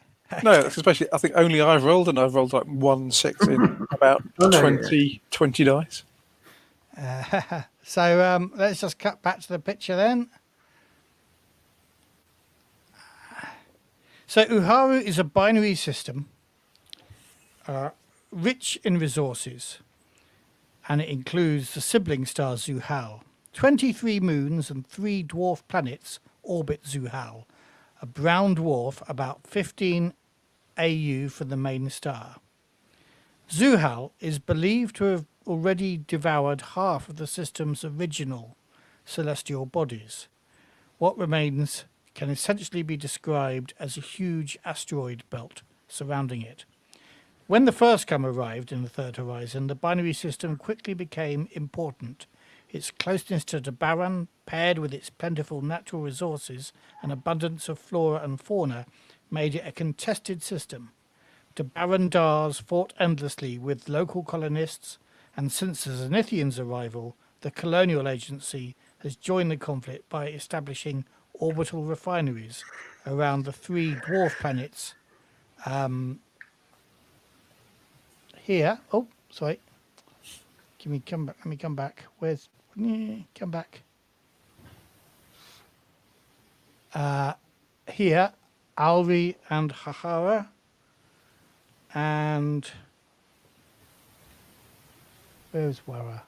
No, especially I think only I've rolled, and I've rolled like 1/6 in about Oh, no, 20 dice. So let's just cut back to the picture then. So Uharu is a binary system rich in resources, and it includes the sibling star Zuhal. 23 moons and 3 dwarf planets orbit Zuhal, a brown dwarf about 15 AU from the main star. Zuhal is believed to have already devoured half of the system's original celestial bodies. What remains can essentially be described as a huge asteroid belt surrounding it. When the first come arrived in the third horizon, the binary system quickly became important. Its closeness to Dabaran, paired with its plentiful natural resources and abundance of flora and fauna, made it a contested system. Dabaran Dars fought endlessly with local colonists, and since the Zenithians' arrival, the colonial agency has joined the conflict by establishing orbital refineries around the 3 dwarf planets here. Oh, sorry. Come back. Let me come back. Come back. Here, Alri and Hahara, and where's Wara?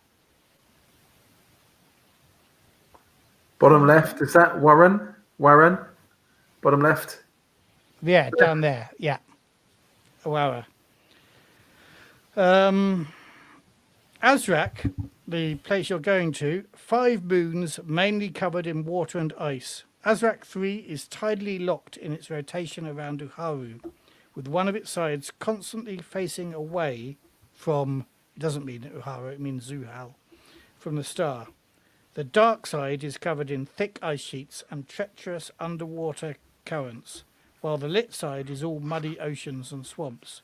Bottom left, is that Warren? Warren? Bottom left. Yeah, down there. Yeah, Wara. Azrak, the place you're going to, 5 moons mainly covered in water and ice. Azrak 3 is tidally locked in its rotation around Uharu, with one of its sides constantly facing away from, it doesn't mean Uharu, it means Zuhal, from the star. The dark side is covered in thick ice sheets and treacherous underwater currents, while the lit side is all muddy oceans and swamps.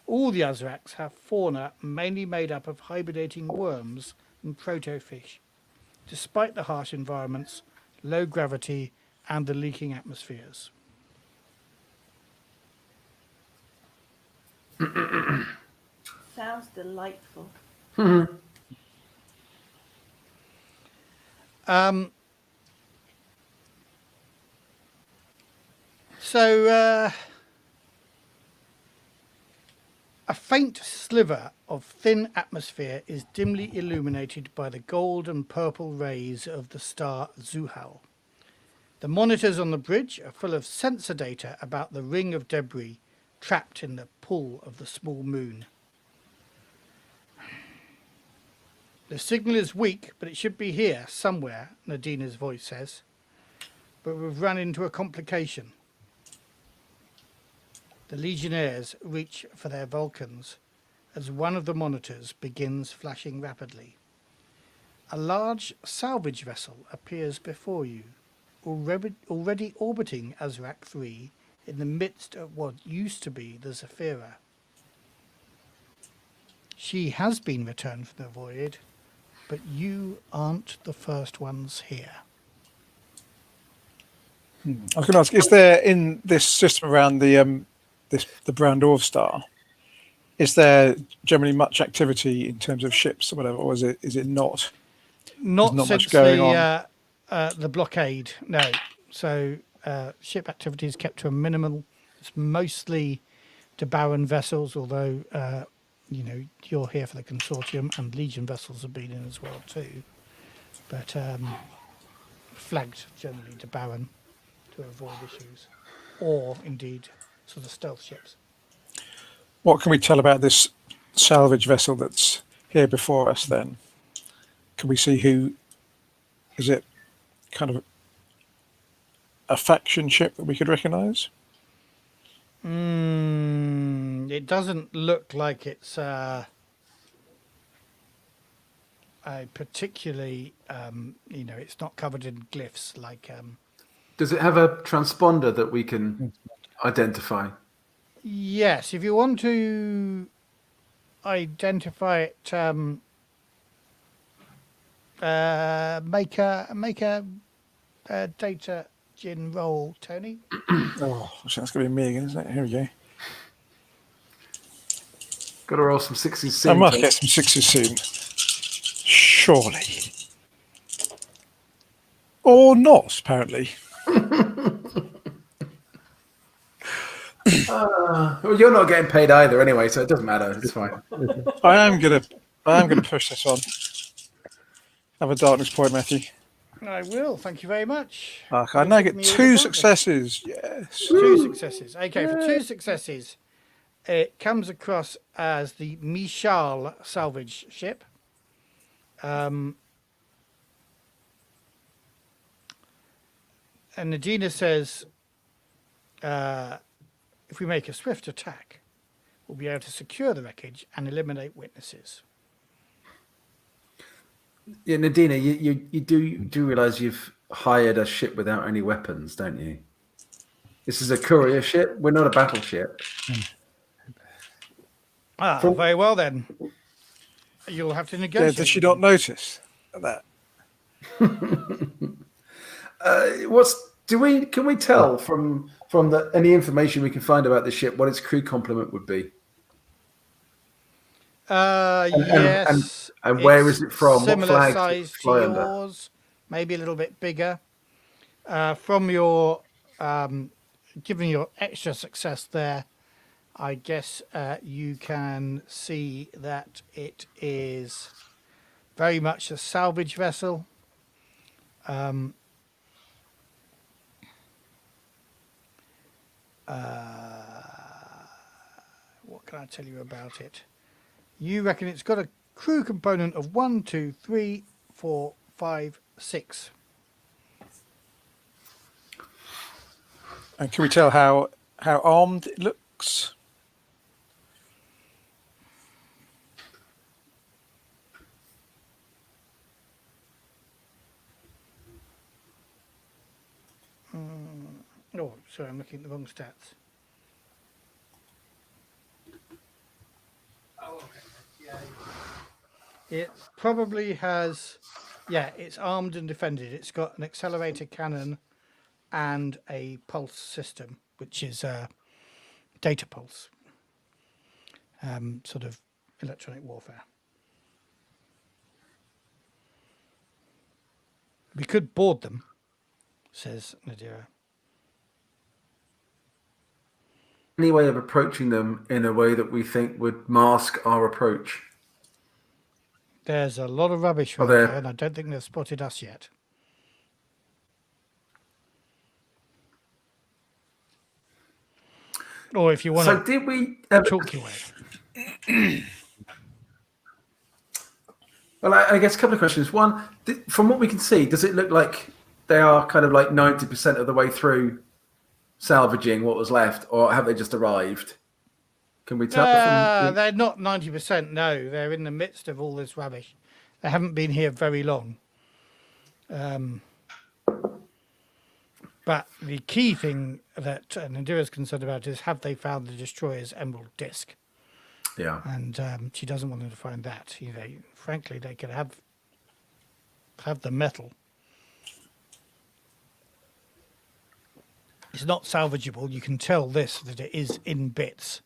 All the Azraks have fauna mainly made up of hibernating worms and protofish. Despite the harsh environments, low gravity, and the leaking atmospheres. Sounds delightful. So a faint sliver of thin atmosphere is dimly illuminated by the gold and purple rays of the star Zuhal. The monitors on the bridge are full of sensor data about the ring of debris trapped in the pull of the small moon. The signal is weak, but it should be here somewhere, Nadina's voice says. But we've run into a complication. The Legionnaires reach for their Vulcans as one of the monitors begins flashing rapidly. A large salvage vessel appears before you, already orbiting Azrak 3 in the midst of what used to be the Zephyra. She has been returned from the void, but you aren't the first ones here. I was going to ask: is there in this system around the the brown dwarf star? Is there generally much activity in terms of ships or whatever, or is it not? Not not since much going on. The blockade, no. So ship activity is kept to a minimal. It's mostly Dabaran vessels, although you're here for the Consortium, and Legion vessels have been in as well too. But flagged generally Dabaran to avoid issues, or indeed sort of stealth ships. What can we tell about this salvage vessel that's here before us then? Can we see who? Is it kind of a faction ship that we could recognise? It doesn't look like it's particularly, it's not covered in glyphs like. Does it have a transponder that we can identify? Yes, if you want to identify it, make a data gin roll, Tony. Oh, that's going to be me again, isn't it? Here we go. Got to roll some sixes soon. I must get some sixes soon. Surely. Or not, apparently. Well, you're not getting paid either anyway, so it doesn't matter. It's fine. I am gonna push this on. Have a darkness point, Matthew. I will. Thank you very much. I now get 2 successes. Yes. 2 successes. Okay, for 2 successes, it comes across as the Mishal salvage ship. And Nadina says, if we make a swift attack, we'll be able to secure the wreckage and eliminate witnesses. Yeah, Nadina, you do realise you've hired a ship without any weapons, don't you? This is a courier ship. We're not a battleship. Very well then. You'll have to negotiate. Does she not notice that? Can we tell from any information we can find about the ship what its crew complement would be? Yes. And where is it from? Similar what flag size to fly under? yours, maybe a little bit bigger. From your, given your extra success there, I guess you can see that it is very much a salvage vessel. What can I tell you about it? You reckon it's got a crew component of 1, 2, 3, 4, 5, 6. And can we tell how armed it looks? Oh, sorry, I'm looking at the wrong stats. It probably has, it's armed and defended. It's got an accelerator cannon and a pulse system, which is data pulse, sort of electronic warfare. We could board them, says Nadira. Any way of approaching them in a way that we think would mask our approach? There's a lot of rubbish around here, and I don't think they've spotted us yet. Or if you want So to did we talk your way. Well, I guess a couple of questions. One, from what we can see, does it look like they are kind of like 90% of the way through salvaging what was left, or have they just arrived? Can we tell from... They're not 90%, no. They're in the midst of all this rubbish. They haven't been here very long. But the key thing that Nadira's concerned about is, have they found the destroyer's emerald disc? Yeah. And she doesn't want them to find that. Frankly, they could have the metal. It's not salvageable. You can tell that it is in bits.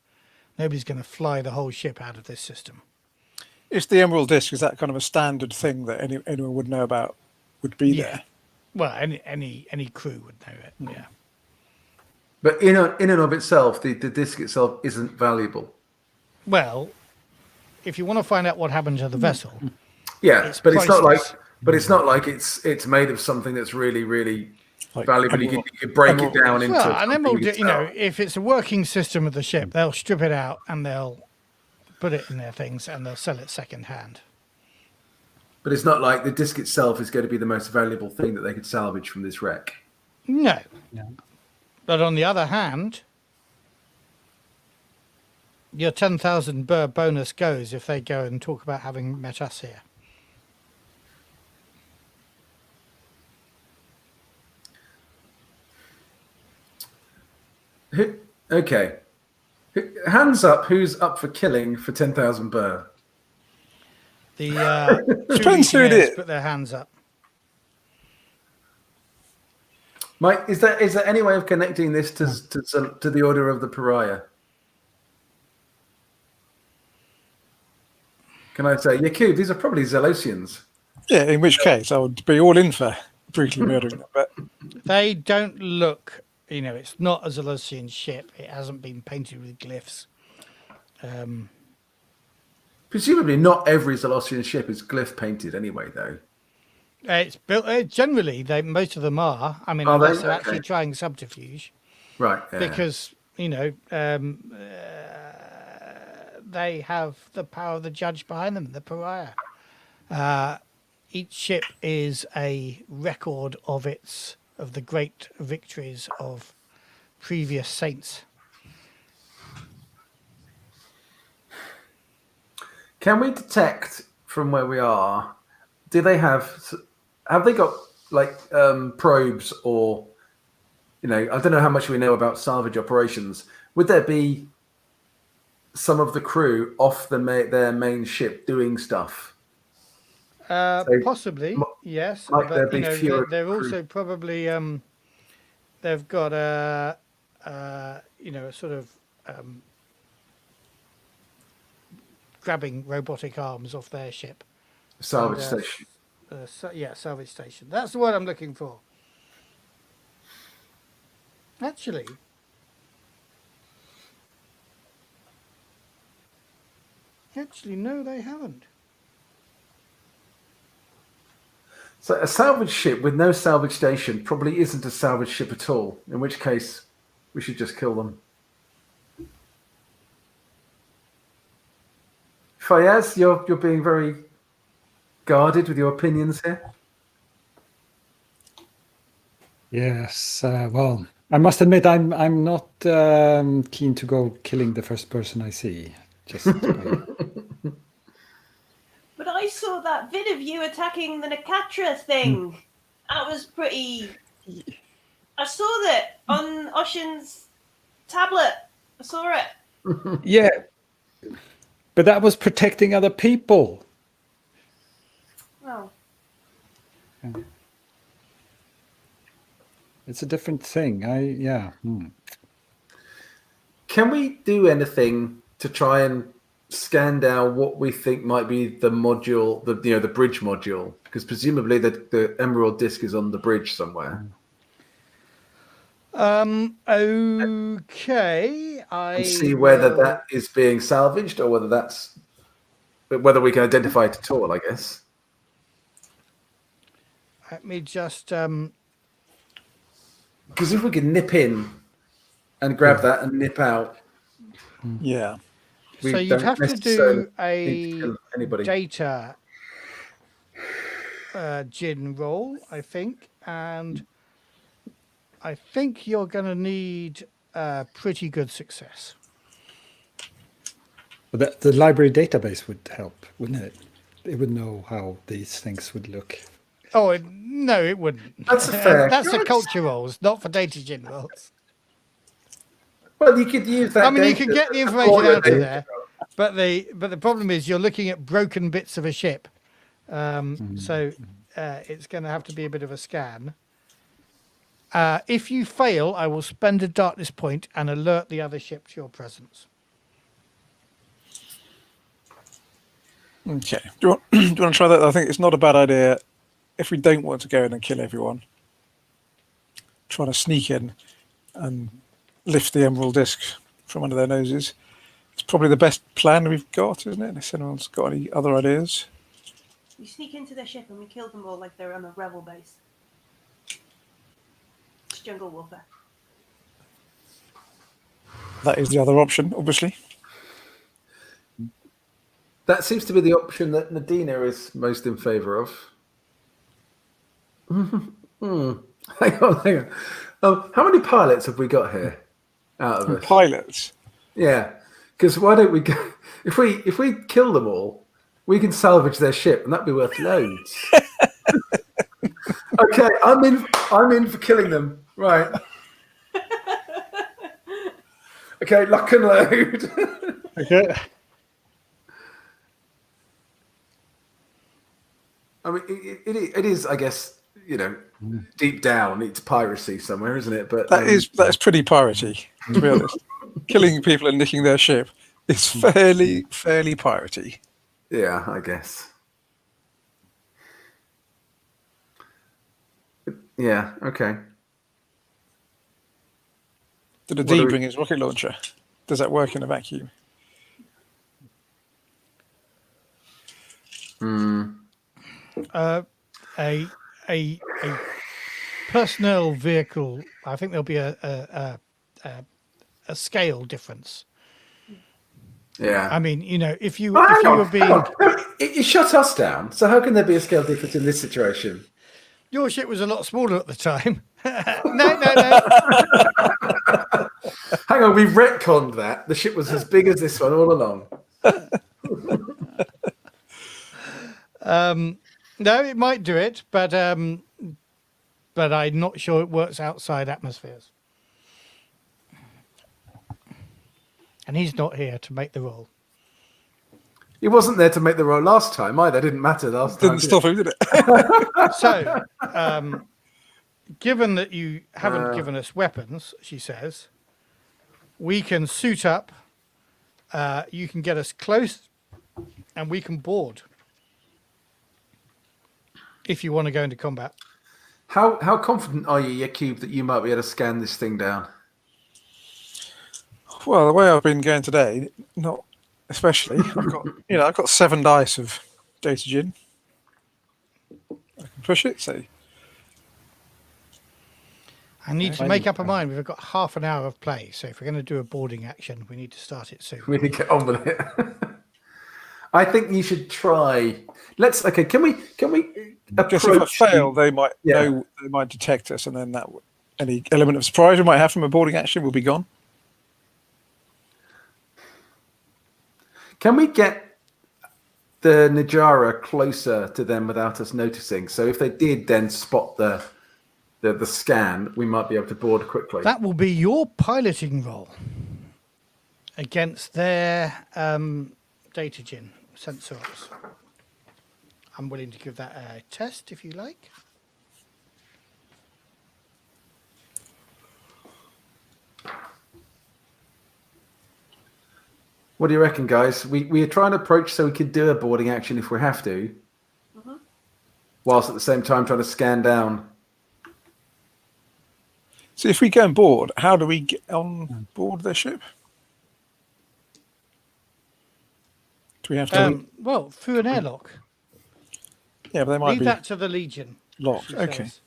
Nobody's going to fly the whole ship out of this system. Is the emerald disc, is that kind of a standard thing that anyone would know about, would be there? Well, any crew would know it, yeah. But in and of itself, the disc itself isn't valuable. Well, if you want to find out what happened to the vessel, it's not like it's made of something that's really, really like valuable. You could break it down into. Well, an emerald, if it's a working system of the ship, they'll strip it out and they'll put it in their things and they'll sell it second hand. But it's not like the disc itself is going to be the most valuable thing that they could salvage from this wreck. No. But on the other hand, your 10,000 burr bonus goes if they go and talk about having met us here. Okay. Hands up. Who's up for killing for 10,000 burr? The two Depends who it legionnaires is. put their hands up. Mike, is there any way of connecting this to the Order of the Pariah? Can I say, Yaquob, these are probably Zelosians. Yeah, in which case I would be all in for brutally murdering them. But They don't look, it's not a Zelosian ship. It hasn't been painted with glyphs. Presumably not every Zelosian ship is glyph painted anyway, though. It's built, generally, most of them are. I mean, Are they? unless they're actually Okay. trying subterfuge. Right. Yeah. Because, they have the power of the judge behind them, the pariah. Each ship is a record of the great victories of previous saints. Can we detect from where we are? Do they have they got like probes or I don't know how much we know about salvage operations. Would there be some of the crew off their main ship doing stuff? Possibly, yes. might there But be fewer they're crew? also probably they've got a sort of grabbing robotic arms off their ship. Salvage And, station. salvage station. That's the word I'm looking for. Actually, no, they haven't. So a salvage ship with no salvage station probably isn't a salvage ship at all. In which case, we should just kill them. Fayeez, you're being very guarded with your opinions here. Yes. Well, I must admit, I'm not keen to go killing the first person I see. Just But I saw that vid of you attacking the Nakatra thing. That was pretty. I saw that on Oshian's tablet. I saw it. yeah, but that was protecting other people. Oh. It's a different thing. Can we do anything to try and scan down what we think might be the module, the bridge module? Because presumably the emerald disc is on the bridge somewhere. Okay. And see whether that is being salvaged or whether we can identify it at all, I guess. Let me just. Because if we can nip in and grab that and nip out, yeah. we So you'd don't have to necessarily do need to a kill anybody. data gin roll, I think, and I think you're going to need pretty good success. But the library database would help, wouldn't it? It would know how these things would look. Oh, no, it wouldn't. That's a fair That's for choice. culture rolls, not for data gin rolls. Well, you could use that. I mean, you data can get the to information support out your of data. there, but the problem is you're looking at broken bits of a ship, so it's going to have to be a bit of a scan. If you fail, I will spend a darkness point and alert the other ship to your presence. Okay. Do you want to try that? I think it's not a bad idea if we don't want to go in and kill everyone. Trying to sneak in and lift the emerald disc from under their noses. It's probably the best plan we've got, isn't it? Unless anyone's got any other ideas. We sneak into their ship and we kill them all like they're on a rebel base. It's jungle warfare. That is the other option, obviously. That seems to be the option that Nadina is most in favour of. Hang on. How many pilots have we got here out of us? Pilots. Yeah, because why don't we go? If we kill them all, we can salvage their ship, and that'd be worth loads. Okay, I'm in for killing them. Right. Okay, lock and load. Okay. I mean, it is, I guess, deep down, it's piracy somewhere, isn't it? But That is pretty piratey, to be honest. Killing people and nicking their ship is fairly piratey. yeah, I guess. Yeah. Okay. Did What do Adib we- bring his rocket launcher? Does that work in a vacuum? A personnel vehicle. I think there'll be a scale difference. Yeah. I mean, if you Oh, hang on, were hang being on. No, you shut us down. So how can there be a scale difference in this situation? your ship was a lot smaller at the time. No. Hang on, we've retconned that. The ship was as big as this one all along. No, it might do it, but I'm not sure it works outside atmospheres. And he's not here to make the roll. He wasn't there to make the roll last time either. Didn't matter last time. Didn't stop him, did it? So, given that you haven't given us weapons, she says, we can suit up. You can get us close, and we can board. If you want to go into combat. How confident are you, Yaquob, that you might be able to scan this thing down? Well, the way I've been going today, not especially. I've got 7 dice of data gin. I can push it. So I need to make up a mind. We've got half an hour of play, so if we're going to do a boarding action, we need to start it soon. We need to get on with it. I think you should try. Can we because if I fail, they might know, they might detect us, and then any element of surprise we might have from a boarding action will be gone. Can we get the Najara closer to them without us noticing? So if they did then spot the scan, we might be able to board quickly. That will be your piloting role against their data gin sensors. I'm willing to give that a test if you like. What do you reckon, guys? We are trying to approach so we could do a boarding action if we have to, whilst at the same time trying to scan down. So if we go on board, how do we get on board their ship? Do we have to? Well, through an airlock. Yeah, but they might Leave be that to the Legion. locked. she Okay. says.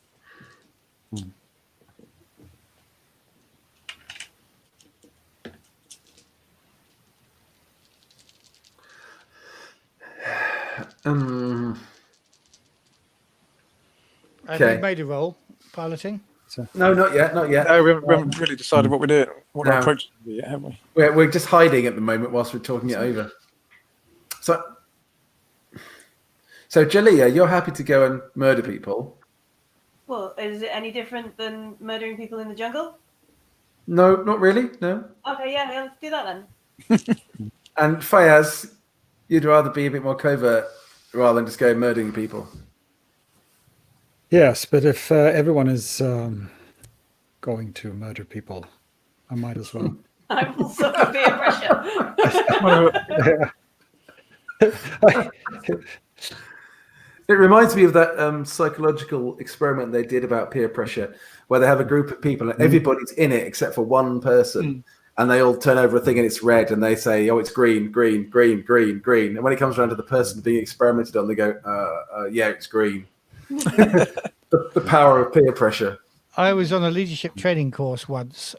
Have Okay. you made a roll piloting? No, not yet, not yet. No, we haven't really decided what we're doing, what our No. approach will be yet, have we? We're just hiding at the moment whilst we're talking it over. So Jaliya, you're happy to go and murder people? Well, is it any different than murdering people in the jungle? No, not really. No. Okay, yeah, let's do that then. And Fayeez, you'd rather be a bit more covert rather than just go murdering people. Yes, but if everyone is going to murder people, I might as well. I'm also peer pressure. It reminds me of that psychological experiment they did about peer pressure, where they have a group of people and everybody's in it except for one person, and they all turn over a thing and it's red, and they say, "Oh, it's green, green, green, green, green." And when it comes around to the person being experimented on, they go, "Yeah, it's green." the power of peer pressure. I was on a leadership training course once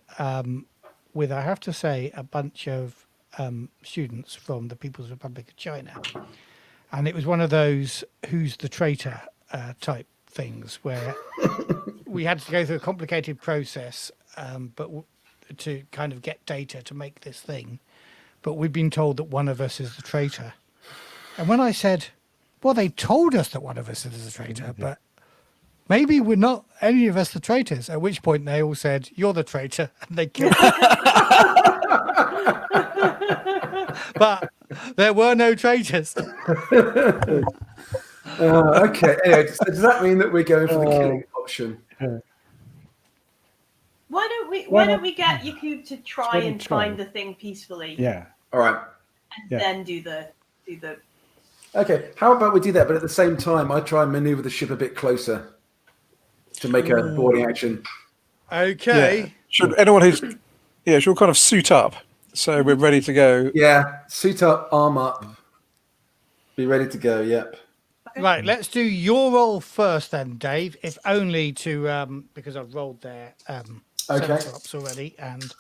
with, I have to say, a bunch of students from the People's Republic of China. And it was one of those who's the traitor type things where we had to go through a complicated process to kind of get data to make this thing. But we've been told that one of us is the traitor. And when I said, well, they told us that one of us is the traitor, but Maybe we're not any of us the traitors. At which point they all said, "You're the traitor," and they killed. But there were no traitors. Okay. Anyway, so does that mean that we're going for the killing option? Why don't we get Yaquob to try and find the thing peacefully? Yeah. All right. And then do the. Okay. How about we do that, but at the same time, I try and maneuver the ship a bit closer to make a boarding action. Okay. Yeah. Should anyone who's should kind of suit up so we're ready to go. Yeah. Suit up, arm up, be ready to go. Yep. Right, let's do your roll first then, Dave, if only to because I've rolled their ups already, and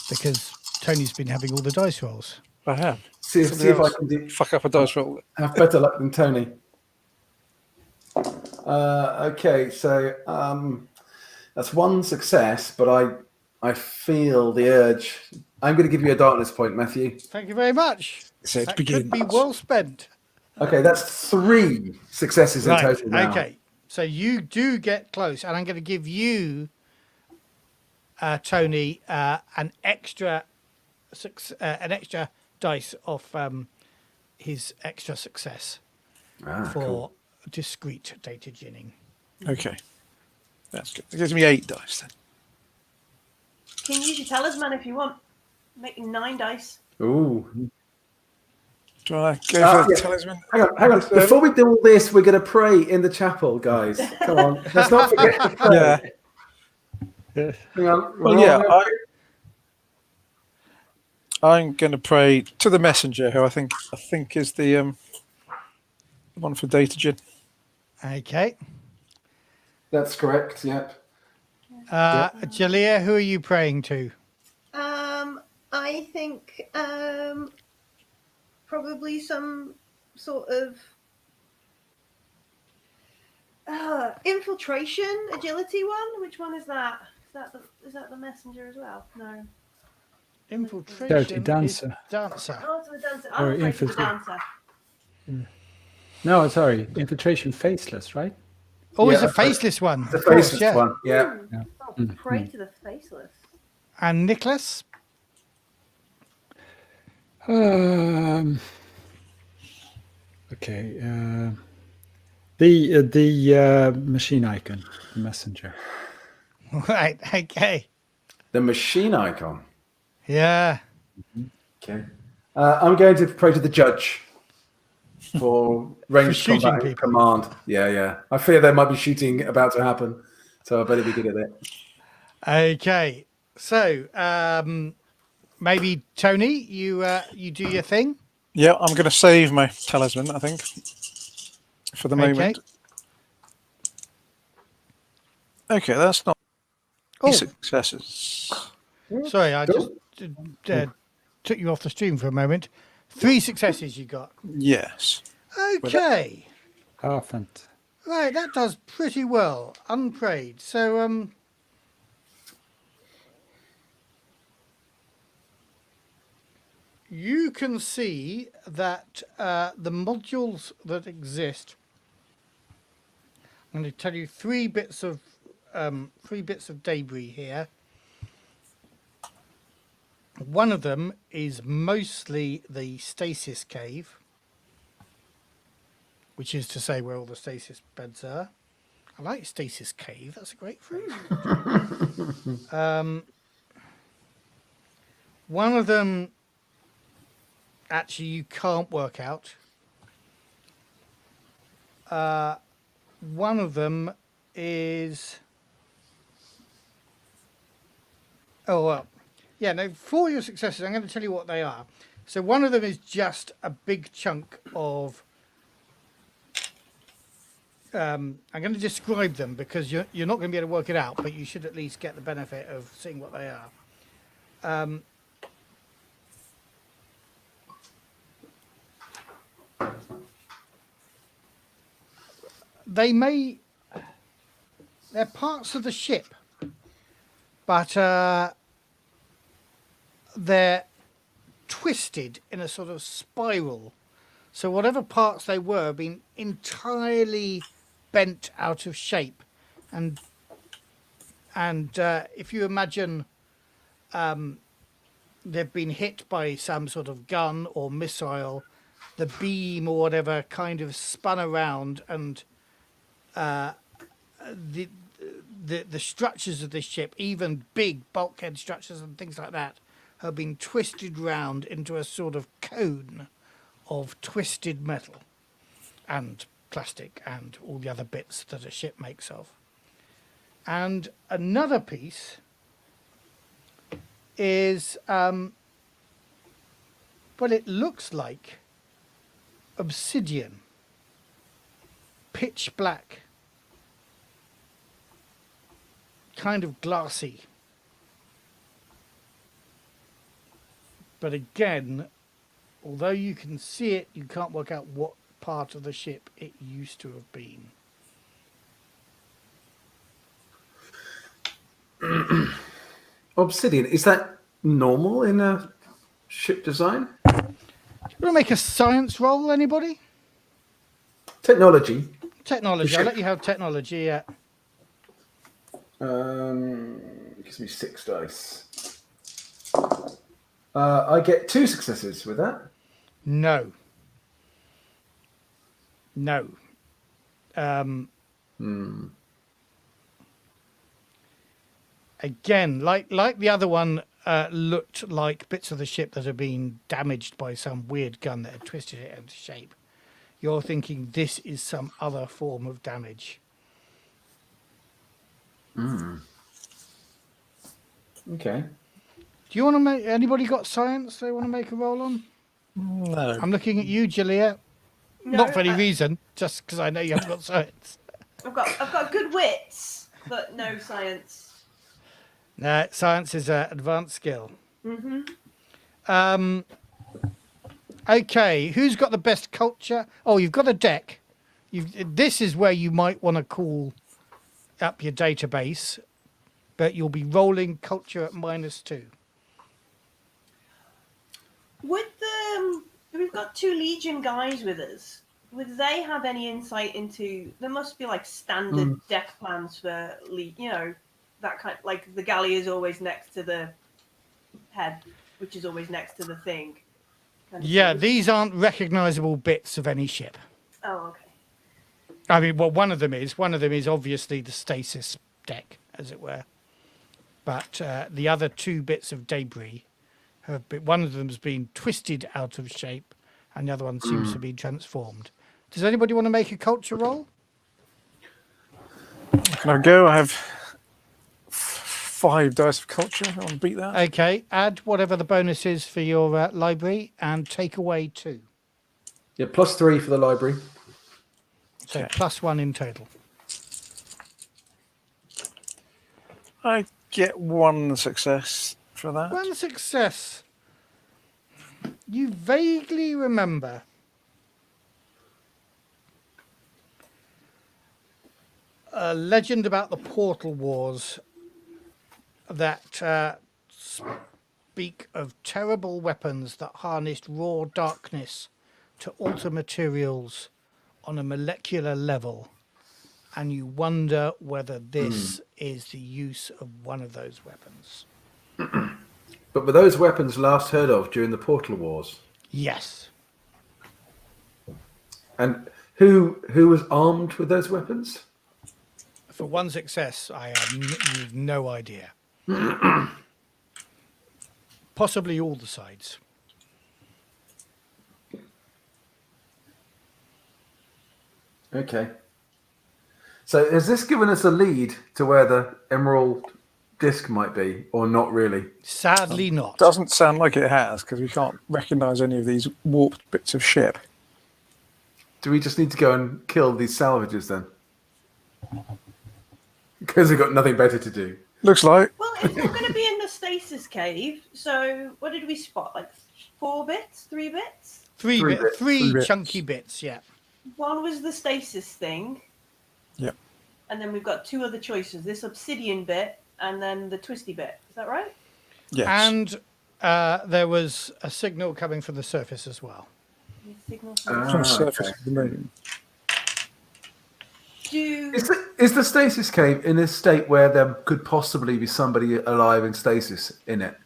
because Tony's been having all the dice rolls. I have. See if I can Fuck up a dice roll. have better luck than Tony. Okay, so that's one success, but I feel the urge. I'm going to give you a darkness point, Matthew. Thank you very much. So it That begins. could be well spent. Okay, that's 3 successes in total now. Okay, so you do get close, and I'm going to give you, Tony, an extra dice off his extra success for Cool. discreet data ginning. Okay. That's good. It gives me 8 dice then. Can use your talisman if you want. Making 9 dice. Ooh. Do I go for the yeah. talisman? Hang on. Before we do all this, we're going to pray in the chapel, guys. Come on. Let's not forget to pray. Yeah. Hang on. Well, yeah, I'm going to pray to the messenger, who I think is the one for Datagin. Okay. That's correct, yep. Jaliya, who are you praying to? I think probably some sort of infiltration agility one. Which one is that? Is that the messenger as well? No. Infiltration. Dirty dancer. Dancer. Oh, it's the dancer. Or I'm afraid of the infiltrate. dancer. No, sorry. Infiltration faceless, right? Oh, it's Yeah, a faceless one. The of course, faceless yeah. one, yeah. Oh, pray to the faceless. And Nicholas? Okay. The machine icon, the messenger. Right, okay. The machine icon. Yeah. Okay. I'm going to pray to the judge for ranged shooting combat people. command. Yeah. I fear there might be shooting about to happen, so I better be good at it. Okay. So, maybe Tony, you do your thing. Yeah, I'm going to save my talisman, I think, for the moment. Okay, that's not Oh, successes. sorry, I just took you off the stream for a moment. 3 successes you got. Yes. Okay. Perfect. Right, that does pretty well. Unprayed. So, you can see that the modules that exist. I'm going to tell you 3 bits of debris here. One of them is mostly the stasis cave, which is to say where all the stasis beds are. I like stasis cave. That's a great phrase. One of them, actually, you can't work out. One of them is... Oh, well. Yeah, no, for your successes, I'm going to tell you what they are. So one of them is just a big chunk of... I'm going to describe them because you're not going to be able to work it out, but you should at least get the benefit of seeing what they are. They're parts of the ship, but they're twisted in a sort of spiral. So whatever parts they were have been entirely bent out of shape and if you imagine they've been hit by some sort of gun or missile, the beam or whatever kind of spun around, and the structures of this ship, even big bulkhead structures and things like that, have been twisted round into a sort of cone of twisted metal and plastic and all the other bits that a ship makes of. And another piece is, well, it looks like obsidian, pitch black, kind of glassy. But again, although you can see it, you can't work out what part of the ship it used to have been. Obsidian, is that normal in a ship design? You want to make a science roll, anybody? Technology. Technology. I'll let you have technology, yeah. Gives me 6 dice. I get 2 successes with that. No. Again, like the other one, looked like bits of the ship that had been damaged by some weird gun that had twisted it into shape. You're thinking this is some other form of damage. Okay. Do you want to make... Anybody got science they want to make a roll on? No. I'm looking at you, Jaliya. No, Not for any reason, just because I know you haven't got science. I've got good wits, but no science. No, science is an advanced skill. Okay, who's got the best culture? Oh, you've got a deck. This is where you might want to call up your database, but you'll be rolling culture at -2. Would we've got 2 Legion guys with us. Would they have any insight into? There must be like standard deck plans for that kind. Like the galley is always next to the head, which is always next to the thing. Yeah, these aren't recognizable bits of any ship. Oh, okay. I mean, well, one of them is obviously the stasis deck, as it were. But the other 2 bits of debris have been, one of them's been twisted out of shape, and the other one seems to be transformed. Does anybody want to make a culture roll? Can I go? I have 5 dice of culture. I want to beat that. Okay, add whatever the bonus is for your library and take away 2. Yeah, +3 for the library. So Okay. +1 in total. I get 1 success for that. 1 success. You vaguely remember a legend about the Portal Wars that speak of terrible weapons that harnessed raw darkness to alter materials on a molecular level, and you wonder whether this is the use of one of those weapons. But were those weapons last heard of during the Portal Wars? Yes. And who was armed with those weapons? For 1 success, I have no idea. Possibly all the sides. Okay. So has this given us a lead to where the emerald disc might be, or not really? Sadly not. Doesn't sound like it has, because we can't recognise any of these warped bits of ship. Do we just need to go and kill these salvages then? Because we've got nothing better to do. Looks like. Well, it's not going to be in the stasis cave. So what did we spot? Like 4 bits, 3 bits. Three bits. chunky bits, yeah. One was the stasis thing. Yep. And then we've got 2 other choices: this obsidian bit and then the twisty bit. Is that right? Yes. And there was a signal coming from the surface as well. Signal From the surface of the moon. Do Is the stasis cave in a state where there could possibly be somebody alive in stasis in it?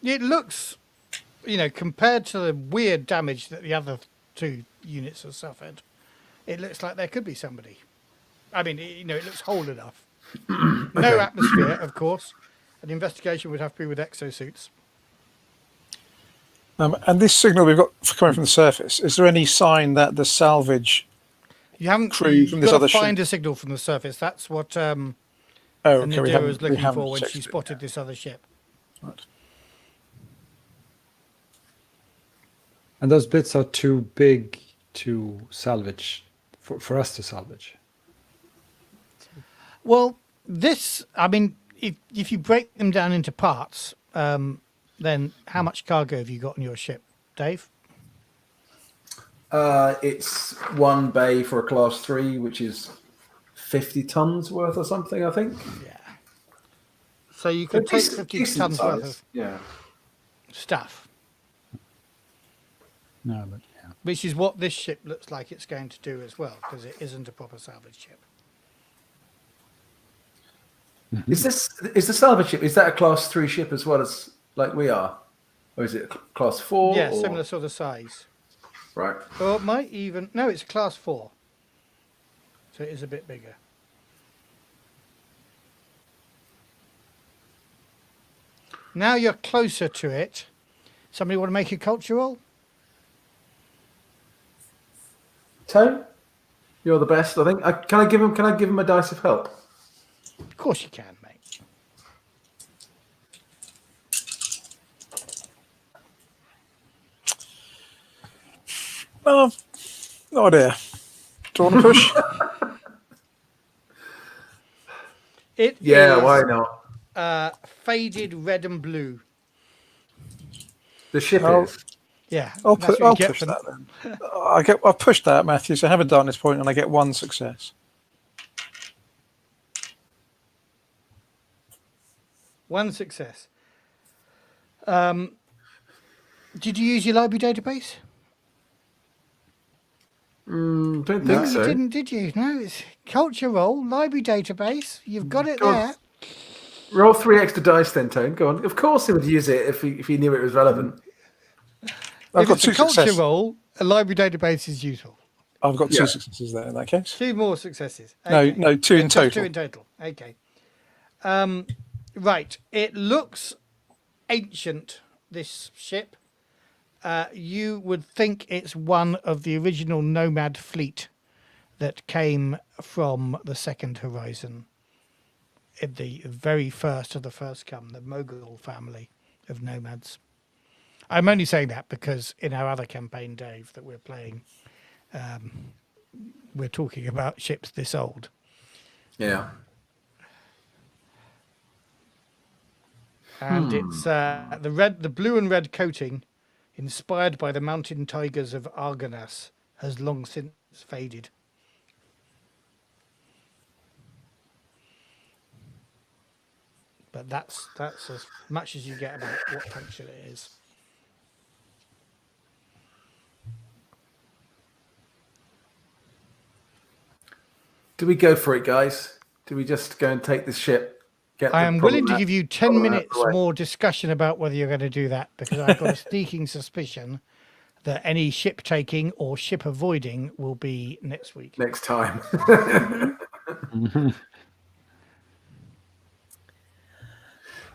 It looks, compared to the weird damage that the other two units have suffered, it looks like there could be somebody. I mean, it looks whole enough. No atmosphere, of course. An investigation would have to be with exosuits. And this signal we've got coming from the surface, is there any sign that the salvage You haven't crew from this got other to find ship? a signal from the surface. That's what Oh, okay, Nadira was we looking haven't for when checked she it. spotted this other ship. Right. And those bits are too big to salvage, for us to salvage. Well, if you break them down into parts, then how much cargo have you got on your ship, Dave? It's one bay for a class 3, which is 50 tons worth or something, I think. Yeah. So you could take 50 Decent tons worth size. of stuff, No, but yeah. which is what this ship looks like it's going to do as well, because it isn't a proper salvage ship. Is the salvage ship? Is that a class 3 ship as well as like we are, or is it a class 4? Yeah, or? similar sort of size. Right. Or it might even... No, it's a class 4. So it is a bit bigger. Now you're closer to it. Somebody want to make a culture roll? Tone, you're the best. I think. Can I give him a dice of help? Of course you can, mate. No idea. Do you want to push? It Yeah, is, why not? faded red and blue. The ship Oh. is. Yeah, I'll that's what you get push for- that then. I'll push that, Matthew. So I have a darkness point and I get 1 success. One success. Did you use your library database? Don't think No, so. you didn't, did you? No, it's culture roll, library database. You've got it Go on. there. Roll 3 extra dice then, Tone. Go on. Of course he would use it if he knew it was relevant. I've If got it's 2 a culture successes. roll, a library database is useful. I've got 2 Yeah. successes there in that case. 2 more successes. No, Okay. 2 in Just total. 2 in total. Okay. Right. It looks ancient, this ship. You would think it's one of the original nomad fleet that came from the Second Horizon. In the very first of the first come, the Mogul family of nomads. I'm only saying that because in our other campaign, Dave, that we're playing, we're talking about ships this old. Yeah. And it's the blue and red coating, inspired by the mountain tigers of Argonas, has long since faded. But that's as much as you get about what function it is. Do we go for it, guys? Do we just go and take this ship? I am willing to give you 10 problem out of minutes the way. more discussion about whether you're going to do that, because I've got a sneaking suspicion that any ship taking or ship avoiding will be next week. next time.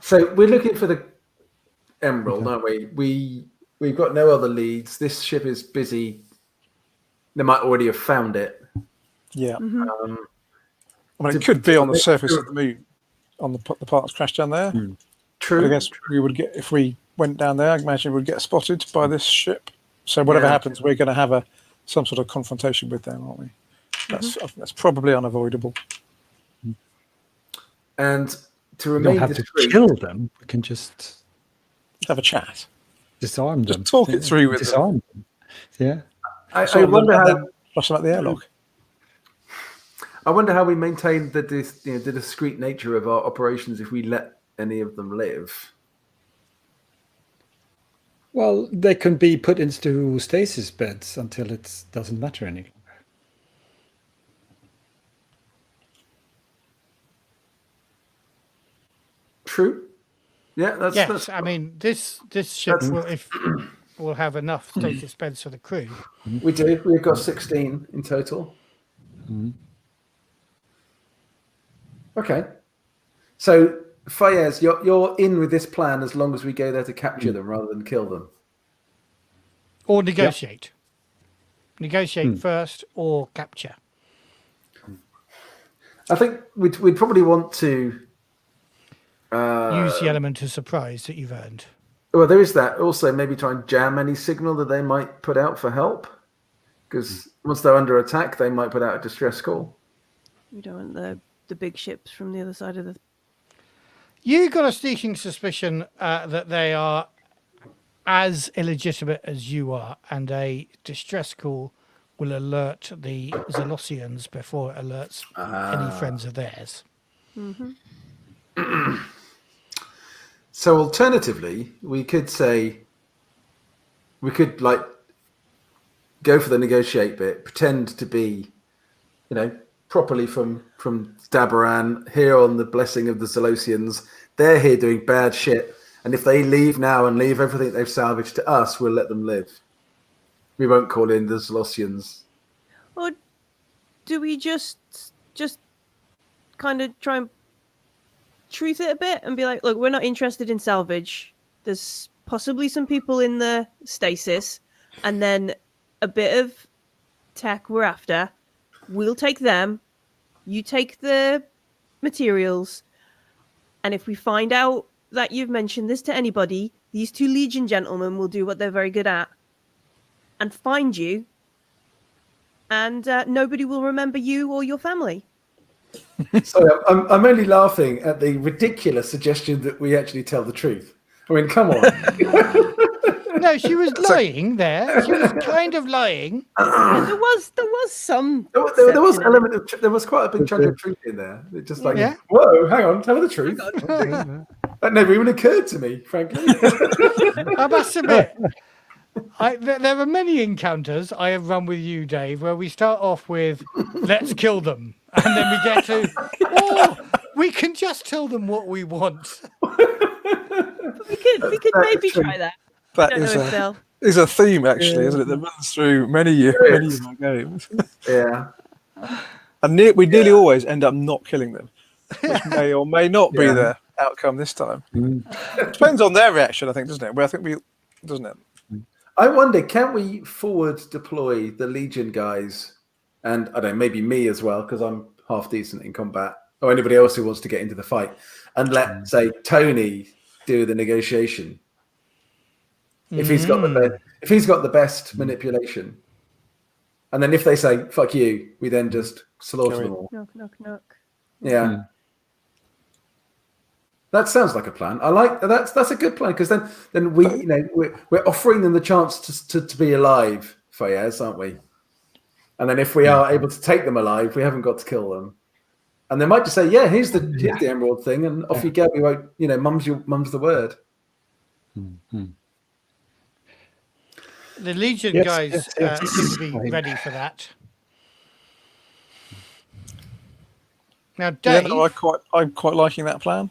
So we're looking for the emerald, aren't we? We've got no other leads. This ship is busy. They might already have found it. Yeah. Um, I mean, it could be on the surface of the moon, on the parts crashed down there. true. But I guess we would get, if we went down there, I imagine we'd get spotted by this ship. So whatever Yeah. happens, we're going to have some sort of confrontation with them, aren't we? I think that's probably unavoidable. And to We remain don't have discreet, to kill them. We can just Have a chat. disarm them. talk it through with them. disarm them. Yeah. I wonder how. Flush them out the airlock. I wonder how we maintain the discreet nature of our operations if we let any of them live. Well, they can be put into stasis beds until it doesn't matter any longer. true. Yeah, Yes, I mean this ship will have enough stasis beds for the crew. we do. We've got 16 in total. Okay. So, Fayeez, you're in with this plan as long as we go there to capture them rather than kill them. Or negotiate. Negotiate first or capture. I think we'd probably want to Use the element of surprise that you've earned. well, there is that. Also, maybe try and jam any signal that they might put out for help. Because once they're under attack, they might put out a distress call. We don't want the big ships from the other side of the... You got a sneaking suspicion that they are as illegitimate as you are, and a distress call will alert the Zalosians before it alerts any friends of theirs. So alternatively, we could like go for the negotiate bit, pretend to be, properly from Dabaran, here on the blessing of the Zalosians. They're here doing bad shit, and if they leave now and leave everything they've salvaged to us, we'll let them live. We won't call in the Zalosians. Or do we just kind of try and truth it a bit and be like, look, we're not interested in salvage. There's possibly some people in the stasis, and then a bit of tech we're after. We'll take them. You take the materials. And if we find out that you've mentioned this to anybody, these two Legion gentlemen will do what they're very good at and find you. And nobody will remember you or your family. Sorry, I'm only laughing at the ridiculous suggestion that we actually tell the truth. I mean, come on. No, she was lying there. She was kind of lying. There was some. There was an element of there was quite a big chunk of truth in there. It just like, whoa, hang on, tell me the truth. That never even occurred to me, frankly. I must admit, there are many encounters I have run with you, Dave, where we start off with "let's kill them," and then we get to, "oh, we can just tell them what we want." We could maybe try that. That is a theme, actually, isn't it? That runs through many of our games. Yeah. And we nearly always end up not killing them, which may or may not be the outcome this time. Depends on their reaction, I think, doesn't it? Well, I think doesn't it? I wonder, can we forward deploy the Legion guys, and I don't know, maybe me as well, because I'm half decent in combat, or anybody else who wants to get into the fight, and let, say, Tony do the negotiation. If he's got the best manipulation, and then if they say "fuck you," we then just slaughter them all. Knock, knock, knock. Yeah, that sounds like a plan. I like that's a good plan, because then we we're offering them the chance to be alive, Fayeez, aren't we? And then if we are able to take them alive, we haven't got to kill them. And they might just say, "Yeah, here's the emerald thing," and off you go. We won't, mum's the word. The Legion guys seem to be ready for that. Now, Dave, I'm quite liking that plan.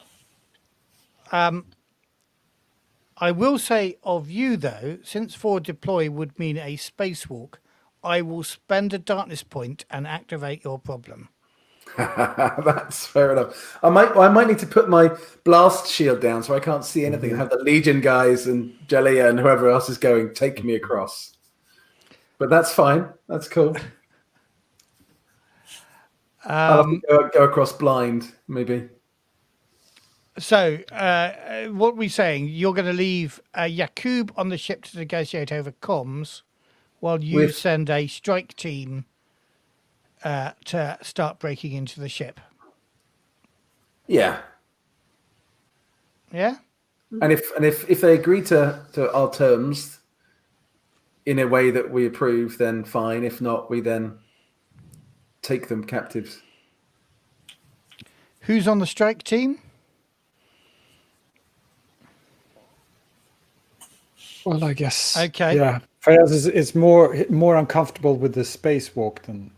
I will say of you though, since forward deploy would mean a spacewalk, I will spend a darkness point and activate your problem. That's fair enough. I might need to put my blast shield down so I can't see anything and have the Legion guys and Jaliya and whoever else is going take me across. But that's fine. That's cool. I'll have to go across blind, maybe. So, what we're saying, you're going to leave Yaquob on the ship to negotiate over comms, while you send a strike team to start breaking into the ship. Yeah. Yeah. And if they agree to our terms in a way that we approve, then fine. If not, we then take them captives. Who's on the strike team? Well, I guess. Okay. Yeah, Fayeez is more uncomfortable with the spacewalk than.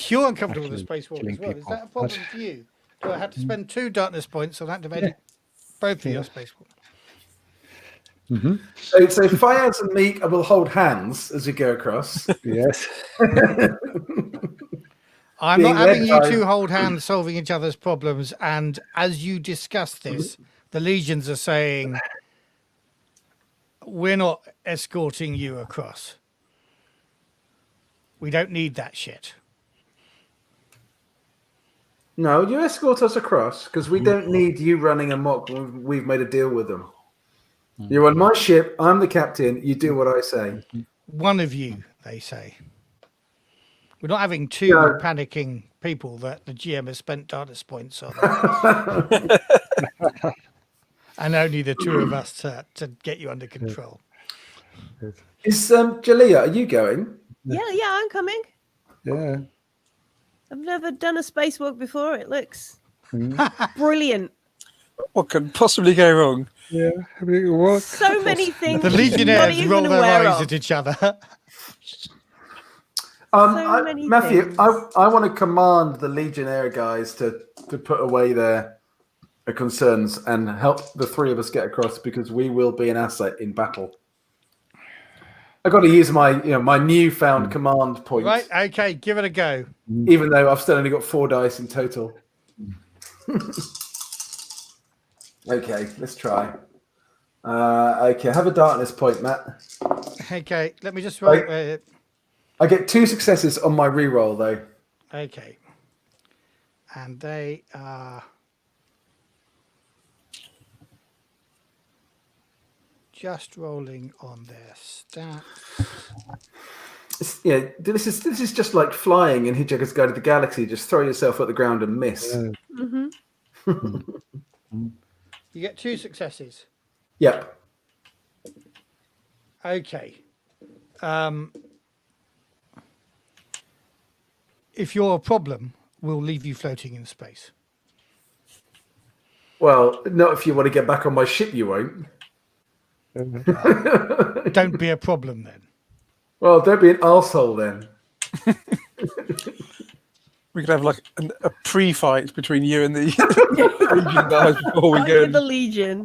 You're uncomfortable with the actually spacewalk killing as well. people. Is that a problem for you? Do I have to spend 2 darkness points on activating both of your spacewalk? So Fayeez and me will hold hands as we go across. Yes. I'm Being not having led you by- two hold hands solving each other's problems. And as you discuss this, the legions are saying, we're not escorting you across. We don't need that shit. No, you escort us across because we don't need you running amok. We've made a deal with them. You're on my ship. I'm the captain. You do what I say. One of you, they say. We're not having 2 No. panicking people that the GM has spent darkness points on. And only the 2 of us to get you under control. Is Jaliya? Are you going? Yeah, I'm coming. Yeah. I've never done a spacewalk before. It looks brilliant. What could possibly go wrong? Yeah. I mean, what? So many things. The I'm not legionnaires even roll their aware eyes of. at each other. So many Matthew, things. I want to command the Legionnaire guys to put away their concerns and help the 3 of us get across because we will be an asset in battle. I've got to use my my newfound command points, Right, okay, give it a go. even though I've still only got 4 dice in total. Okay, let's try. Okay, have a darkness point, Matt. Okay, let me just write. I get 2 successes on my reroll though. Okay. And they are just rolling on their stats. This is just like flying in Hitchhiker's Guide to the Galaxy. Just throw yourself at the ground and miss. You get 2 successes. Yep. Okay. If you're a problem, we'll leave you floating in space. Well, not if you want to get back on my ship, you won't. Don't be a problem then. Well, don't be an arsehole then. We could have like a pre-fight between you and the Legion guys before we Fight go. with the Legion.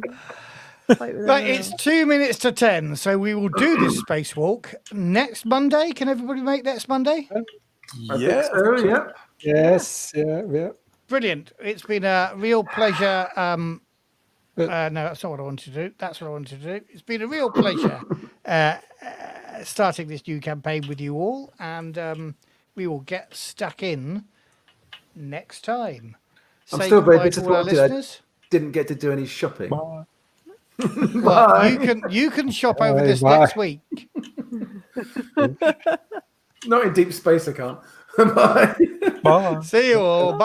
Fight with Right, them it's all. 2 minutes to 10, so we will do this spacewalk next Monday. Can everybody make next Monday? I think so, yeah. Yes. Yeah. Yeah. Brilliant. It's been a real pleasure. No, that's not what I wanted to do. That's what I wanted to do. It's been a real pleasure starting this new campaign with you all, and we will get stuck in next time. I'm Say still very goodbye to all our disappointed I listeners. didn't get to do any shopping. Well, you can shop over Bye, this bye. next week. Not in deep space, I can't. Bye. Bye. See you all. Bye.